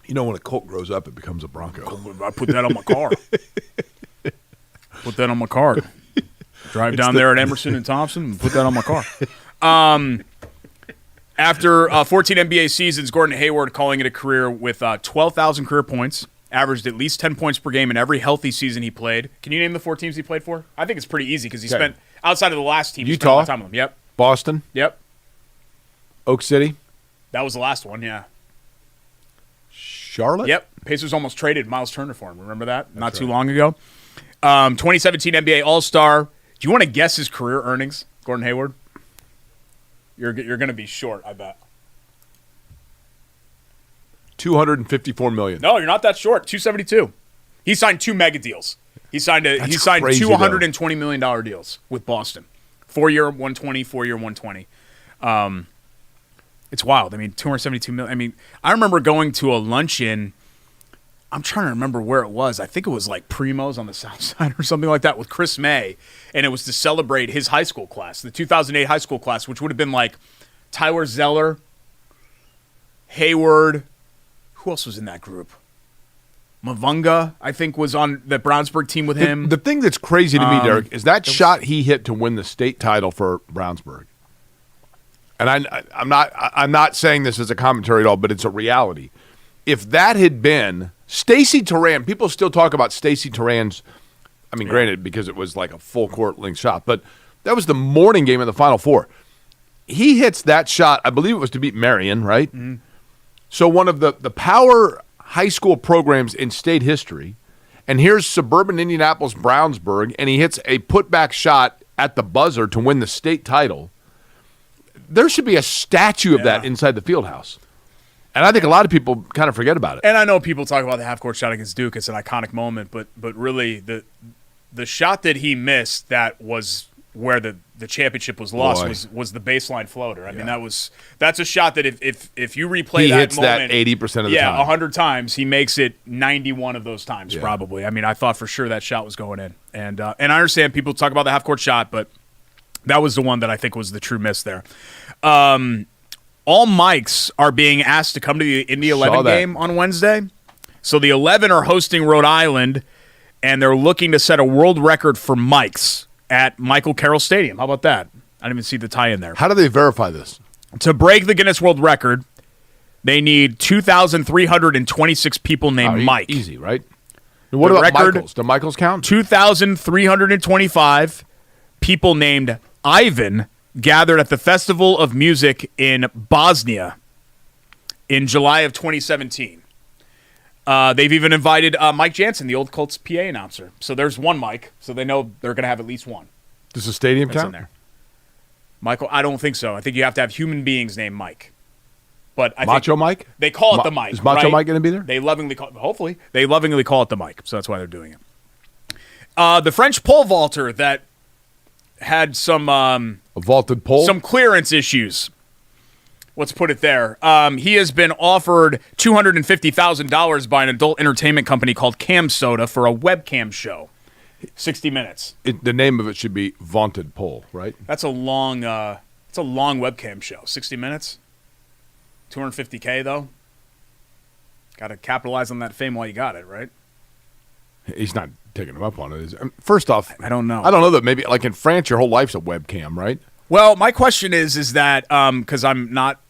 You know, when a Colt grows up, it becomes a Bronco. I put that on my car. Put that on my car. Drive down there at Emerson and Thompson and put that on my car. After 14 NBA seasons, Gordon Hayward calling it a career with 12,000 career points, averaged at least 10 points per game in every healthy season he played. Can you name the 4 teams he played for? I think it's pretty easy because he Okay. spent, outside of the last team, he spent a Utah? lot of time with them. Yep. Boston, Yep. Oak City, That was the last one, yeah. Charlotte? Yep. Pacers almost traded Miles Turner for him. Remember that? Not too long ago. 2017 NBA All-Star. Do you want to guess his career earnings, Gordon Hayward? You're going to be short, I bet. $254 million. No, you're not that short. 272. He signed 2 mega deals. He signed crazy, two $120 million deals with Boston. 4-year 120, 4-year 120. It's wild. I mean, 272 million. I mean, I remember going to a luncheon. I'm trying to remember where it was. I think it was like Primo's on the South Side or something like that with Chris May, and it was to celebrate his high school class, the 2008 high school class, which would have been like Tyler Zeller, Hayward. Who else was in that group? Mavunga, I think, was on the Brownsburg team with him. The thing that's crazy to me, Derek, is that shot he hit to win the state title for Brownsburg. And I'm not saying this as a commentary at all, but it's a reality. If that had been Stacey Turan, people still talk about Stacey Turan's, I mean, granted, because it was like a full court length shot, but that was the morning game of the Final Four. he hits that shot. I believe it was to beat Marion, right? Mm-hmm. So one of the power high school programs in state history, and here's suburban Indianapolis Brownsburg, and he hits a putback shot at the buzzer to win the state title. There should be a statue of that inside the field house. And I think a lot of people kind of forget about it. And I know people talk about the half-court shot against Duke. It's an iconic moment, but really the shot that he missed that was where the championship was lost was the baseline floater. I mean, that's a shot that if you replay he that hits moment, that 80% of the time. 100 times, he makes it 91 of those times probably. I mean, I thought for sure that shot was going in. And I understand people talk about the half-court shot, but that was the one that I think was the true miss there. All Mikes are being asked to come to the Indy 11 game on Wednesday. So the 11 are hosting Rhode Island, and they're looking to set a world record for Mikes at Michael Carroll Stadium. How about that? I didn't even see the tie-in there. How do they verify this? To break the Guinness World Record, they need 2,326 people named Mike. Easy, right? And what about Michaels? Do Michaels count? 2,325 people named Ivan gathered at the Festival of Music in Bosnia in July of 2017. They've even invited Mike Jansen, the old Colts PA announcer. So there's one Mike, so they know they're going to have at least one. Does the stadium That's count? In there. Michael, I don't think so. I think you have to have human beings named Mike. But I Macho think Mike? They call it the Mike. Is Macho right? Mike going to be there? They lovingly call it the Mike, so that's why they're doing it. The French pole vaulter that had some a vaulted pole, some clearance issues. Let's put it there. He has been offered $250,000 by an adult entertainment company called Cam Soda for a webcam show. 60 Minutes. The name of it should be Vaunted Pole, right? That's a long. It's a long webcam show. 60 Minutes. $250K though. Got to capitalize on that fame while you got it, right? He's not taking him up on it. First off, I don't know. I don't know that maybe like in France, your whole life's a webcam, right? Well, my question is that because I'm not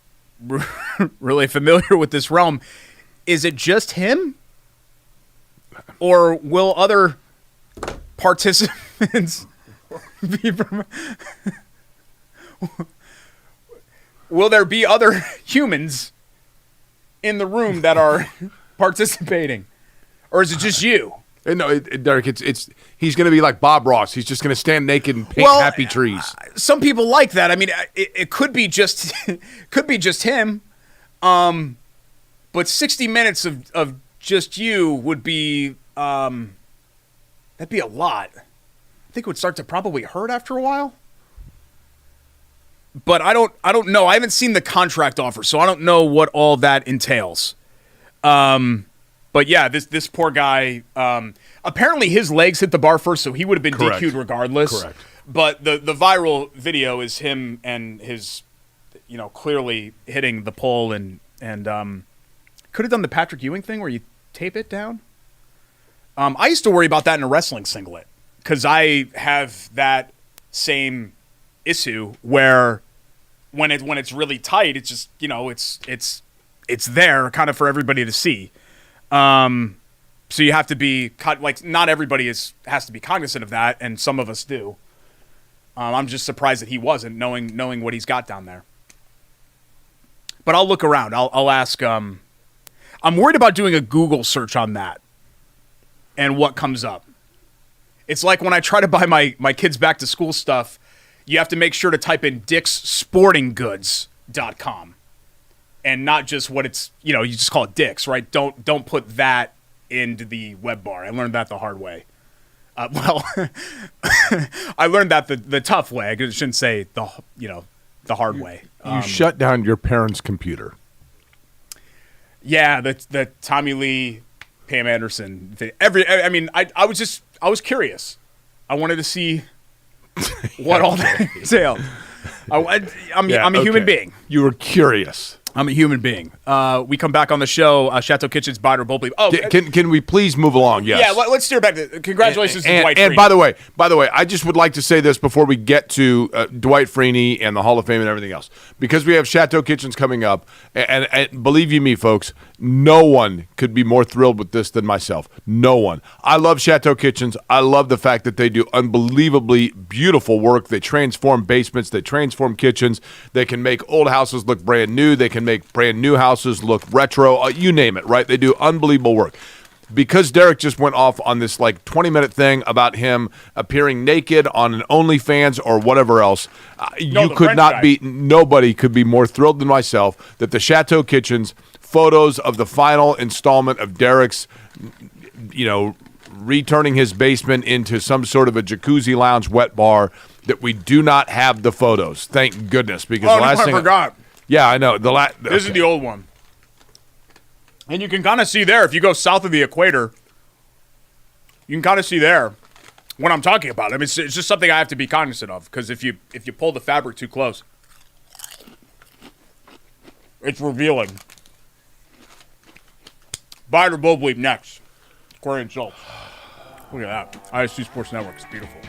really familiar with this realm, is it just him, or will other participants be? Will there be other humans in the room that are participating, or is it just you? No, Derek, it's he's going to be like Bob Ross. He's just going to stand naked and paint happy trees. Some people like that. I mean, it could be just him. But 60 minutes of just you would be that'd be a lot. I think it would start to probably hurt after a while. But I don't know. I haven't seen the contract offer, so I don't know what all that entails. But yeah, this poor guy. Apparently, his legs hit the bar first, so he would have been Correct. DQ'd regardless. Correct. But the viral video is him and his, clearly hitting the pole and could have done the Patrick Ewing thing where you tape it down. I used to worry about that in a wrestling singlet because I have that same issue where when it's really tight, it's just it's there kind of for everybody to see. So you have to be not everybody has to be cognizant of that, and some of us do. I'm just surprised that he wasn't, knowing what he's got down there. But I'll look around. I'll ask. I'm worried about doing a Google search on that and what comes up. It's like when I try to buy my kids back to school stuff, you have to make sure to type in dickssportinggoods.com. And not just what it's, you just call it Dick's, right? Don't put that into the web bar. I learned that the hard way. I learned that the tough way. I shouldn't say the hard way. You shut down your parents' computer. Yeah, the Tommy Lee, Pam Anderson. I was curious. I wanted to see what all that entailed. I'm a human being. You were curious. I'm a human being. We come back on the show, Chateau Kitchen's Bite or Bold Bleep. Oh, can we please move along? Yes. Yeah, let's steer back. Congratulations to Dwight Freeney. And by the way, I just would like to say this before we get to Dwight Freeney and the Hall of Fame and everything else. Because we have Chateau Kitchens coming up, and believe you me, folks, no one could be more thrilled with this than myself. No one. I love Chateau Kitchens. I love the fact that they do unbelievably beautiful work. They transform basements. They transform kitchens. They can make old houses look brand new. They can make brand new houses look retro. You name it, right? They do unbelievable work. Because Derek just went off on this like 20-minute thing about him appearing naked on an OnlyFans or whatever else, nobody could be more thrilled than myself that the Chateau Kitchens photos of the final installment of Derek's, returning his basement into some sort of a jacuzzi lounge wet bar, that we do not have the photos. Thank goodness, because the last thing I forgot. Yeah, I know. This is the old one. And you can kind of see there, if you go south of the equator, you can kind of see there what I'm talking about. I mean, it's just something I have to be cognizant of, because if you pull the fabric too close, it's revealing. Bite or Bold Bleep next. Corey and Schultz. Look at that. ISC Sports Network is beautiful.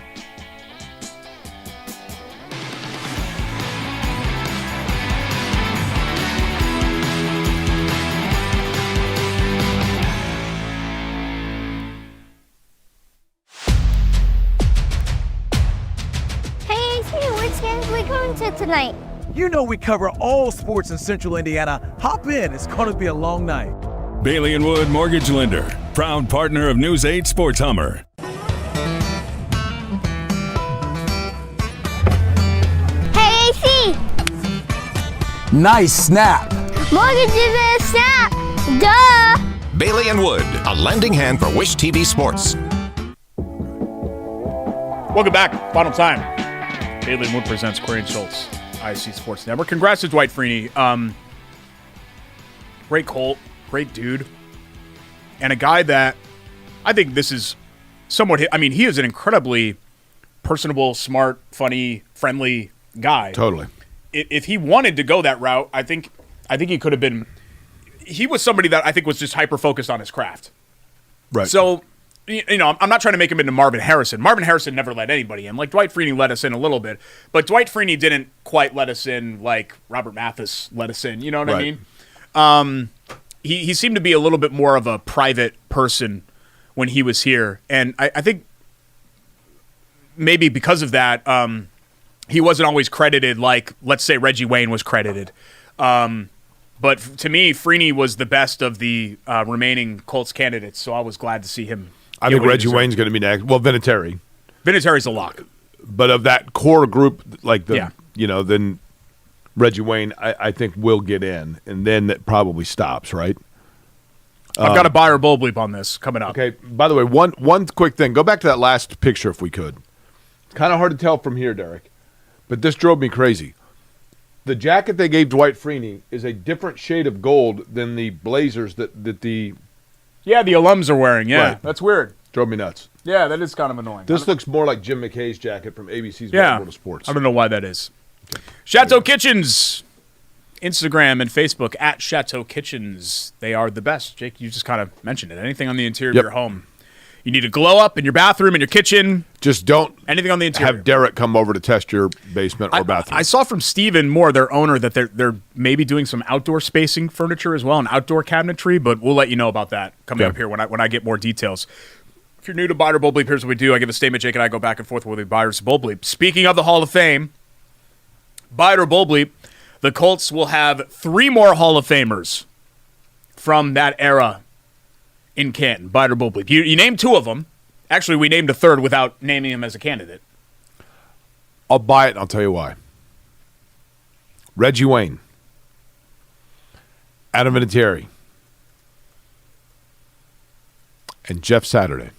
Hey, AC, which games are we going to tonight? You know we cover all sports in Central Indiana. Hop in. It's going to be a long night. Bailey & Wood Mortgage Lender, proud partner of News 8 Sports Hummer. Hey, AC, Nice snap. mortgages and a snap. Duh. Bailey & Wood, a lending hand for Wish TV Sports. Welcome back. Final time. Bailey & Wood presents Corey and Schultz, ISC Sports Network. Congrats to Dwight Freeney. Great Colt. Great dude. And a guy that I think this is somewhat, he is an incredibly personable, smart, funny, friendly guy. Totally. If he wanted to go that route, I think he could have been. He was somebody that I think was just hyper focused on his craft. Right. So, I'm not trying to make him into Marvin Harrison. Marvin Harrison never let anybody in. Like Dwight Freeney let us in a little bit, but Dwight Freeney didn't quite let us in like Robert Mathis let us in. You know what I mean? He seemed to be a little bit more of a private person when he was here. And I think maybe because of that, he wasn't always credited like, let's say, Reggie Wayne was credited. But to me, Freeney was the best of the remaining Colts candidates, so I was glad to see him. I think Reggie Wayne's going to be next. Well, Vinatieri. Vinatieri's a lock. But of that core group, then Reggie Wayne, I think, will get in, and then it probably stops, right? I've got a buy or Bold Bleep on this coming up. Okay, by the way, one quick thing. Go back to that last picture if we could. It's kind of hard to tell from here, Derek, but this drove me crazy. The jacket they gave Dwight Freeney is a different shade of gold than the blazers that the alums are wearing. Yeah, Right. That's weird. Drove me nuts. Yeah, that is kind of annoying. This looks more like Jim McKay's jacket from ABC's World of Sports. I don't know why that is. Chateau Kitchens, Instagram and Facebook at Chateau Kitchens. They are the best. Jake, you just kind of mentioned it. Anything on the interior of your home. You need a glow up in your bathroom, in your kitchen. Just don't anything on the interior. Have Derek come over to test your basement or bathroom. I saw from Steven Moore, their owner, that they're maybe doing some outdoor spacing furniture as well, and outdoor cabinetry, but we'll let you know about that coming up here when I get more details. If you're new to Bite or Bold Bleep, here's what we do. I give a statement, Jake and I go back and forth with the Bite or Bold Bleep. Speaking of the Hall of Fame, Bite or Bold Bleep, the Colts will have 3 more Hall of Famers from that era in Canton. Bite or Bold Bleep. You named 2 of them. Actually, we named a 3rd without naming him as a candidate. I'll buy it, and I'll tell you why. Reggie Wayne, Adam Vinatieri, and Jeff Saturday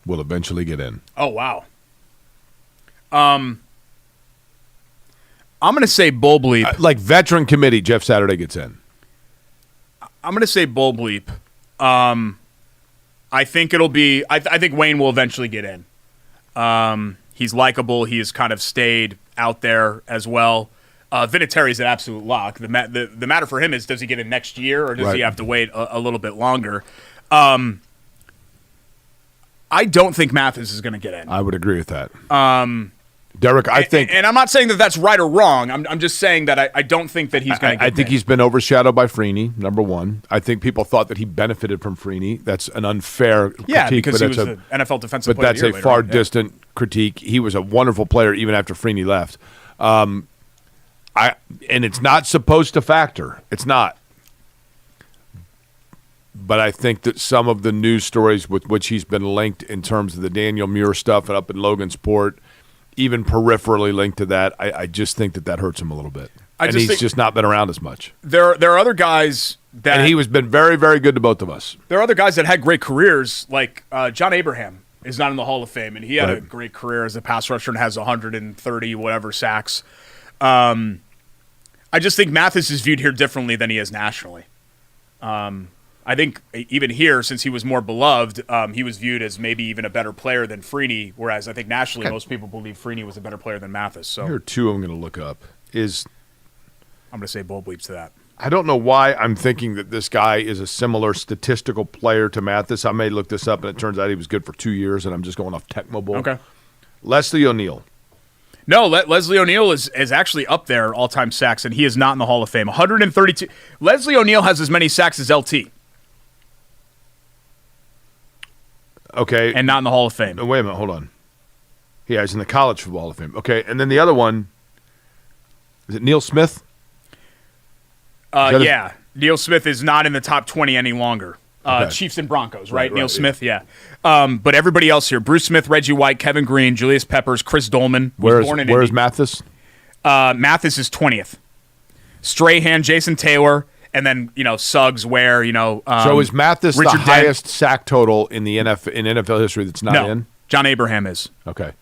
will eventually get in. Oh, wow. I'm going to say Bold Bleep. Like veteran committee, Jeff Saturday gets in. I'm going to say Bold Bleep. I think it'll be. I think Wayne will eventually get in. He's likable. He has kind of stayed out there as well. Vinatieri's an absolute lock. The matter for him is, does he get in next year or does he have to wait a little bit longer? I don't think Mathis is going to get in. I would agree with that. Derek, I think... And I'm not saying that that's right or wrong. I'm just saying that I don't think that he's going to get in. I think he's been overshadowed by Freeney, number one. I think people thought that he benefited from Freeney. That's an unfair critique. Because he was the NFL Defensive Player of the Year. But that's a far distant critique. He was a wonderful player even after Freeney left. And it's not supposed to factor. It's not. But I think that some of the news stories with which he's been linked in terms of the Daniel Muir stuff and up in Logansport, even peripherally linked to that, I just think that hurts him a little bit. And he's just not been around as much. There are other guys that... And he has been very, very good to both of us. There are other guys that had great careers, like John Abraham is not in the Hall of Fame, and he had a great career as a pass rusher and has 130 whatever sacks. I just think Mathis is viewed here differently than he is nationally. I think even here, since he was more beloved, he was viewed as maybe even a better player than Freeney, whereas I think nationally most people believe Freeney was a better player than Mathis. So here are two I'm going to look up. I'm going to say bull bleeps to that. I don't know why I'm thinking that this guy is a similar statistical player to Mathis. I may look this up, and it turns out he was good for 2 years, and I'm just going off Tecmo. Okay. Leslie O'Neal. No, Leslie O'Neal is actually up there all-time sacks, and he is not in the Hall of Fame. 132. Leslie O'Neal has as many sacks as LT. Okay. And not in the Hall of Fame. Wait a minute. Hold on. Yeah, he's in the College Football Hall of Fame. Okay, and then the other one, is it Neil Smith? Yeah. Neil Smith is not in the top 20 any longer. Okay. Chiefs and Broncos, right? Neil Smith, yeah. But everybody else here, Bruce Smith, Reggie White, Kevin Green, Julius Peppers, Chris Dolman. Where's Mathis? Mathis is 20th. Strahan, Jason Taylor, and then, Suggs, Ware, so is Mathis Richard the Dent. highest sack total in the NFL history that's not in? John Abraham is. Okay.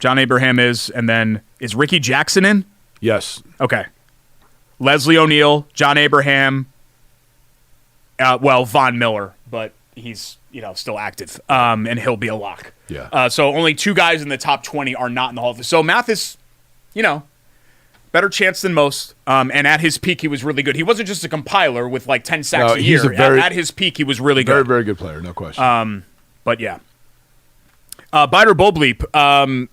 John Abraham is, and then is Ricky Jackson in? Yes. Okay. Leslie O'Neal, John Abraham, Von Miller, but he's still active, and he'll be a lock. Yeah. So only two guys in the top 20 are not in the Hall of Fame. So Mathis, better chance than most. And at his peak, he was really good. He wasn't just a compiler with like 10 sacks a year. At his peak, he was really good. Very, very good player, no question. But yeah. Biter Bullbleep,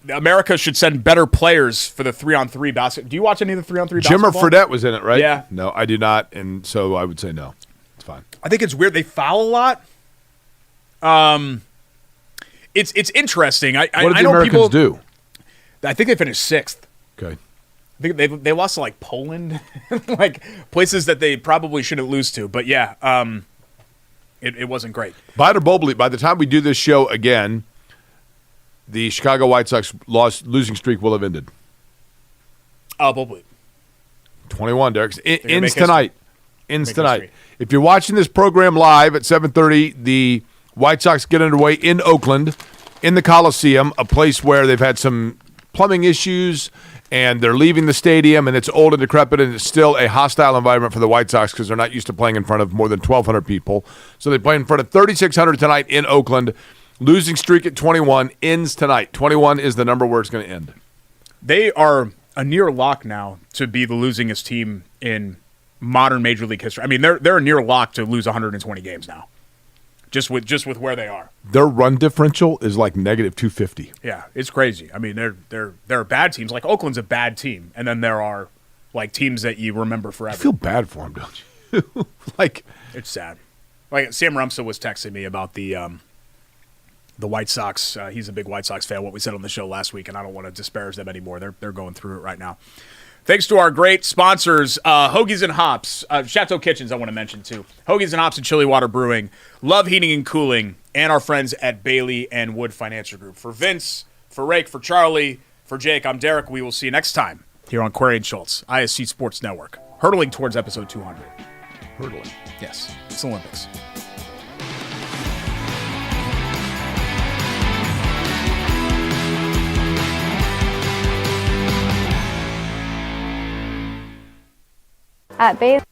America should send better players for the 3-on-3 basketball. Do you watch any of the 3-on-3 basketball? Jimmer Fredette was in it, right? Yeah. No, I do not, and so I would say no. It's fine. I think it's weird. They foul a lot. It's interesting. What did the know Americans people do? I think they finished 6th. Okay. I think they lost to like Poland, like places that they probably shouldn't lose to. But yeah, it wasn't great. Biter Bullbleep, by the time we do this show again, the Chicago White Sox losing streak will have ended. Bullbleep. 21, Derek. Ends history. tonight. Ends tonight. History. If you're watching this program live at 7:30, the White Sox get underway in Oakland, in the Coliseum, a place where they've had some plumbing issues, and they're leaving the stadium, and it's old and decrepit, and it's still a hostile environment for the White Sox because they're not used to playing in front of more than 1,200 people. So they play in front of 3,600 tonight in Oakland. Losing streak at 21 ends tonight. 21 is the number where it's going to end. They are a near lock now to be the losingest team in modern Major League history. I mean, they're a near lock to lose 120 games now, just with where they are. Their run differential is like negative 250. Yeah, it's crazy. I mean, there are bad teams. Like Oakland's a bad team, and then there are like teams that you remember forever. I feel bad for them, don't you? Like, it's sad. Like Sam Rumsa was texting me about the White Sox. He's a big White Sox fan. What we said on the show last week, and I don't want to disparage them anymore. They're going through it right now. Thanks to our great sponsors, Hoagies and Hops, Chateau Kitchens I want to mention too. Hoagies and Hops and Chili Water Brewing, Love Heating and Cooling, and our friends at Bailey and Wood Financial Group. For Vince, for Rake, for Charlie, for Jake, I'm Derek. We will see you next time here on Query and Schultz, ISC Sports Network. Hurtling towards episode 200. hurdling. Yes, it's Olympics. At Bailey.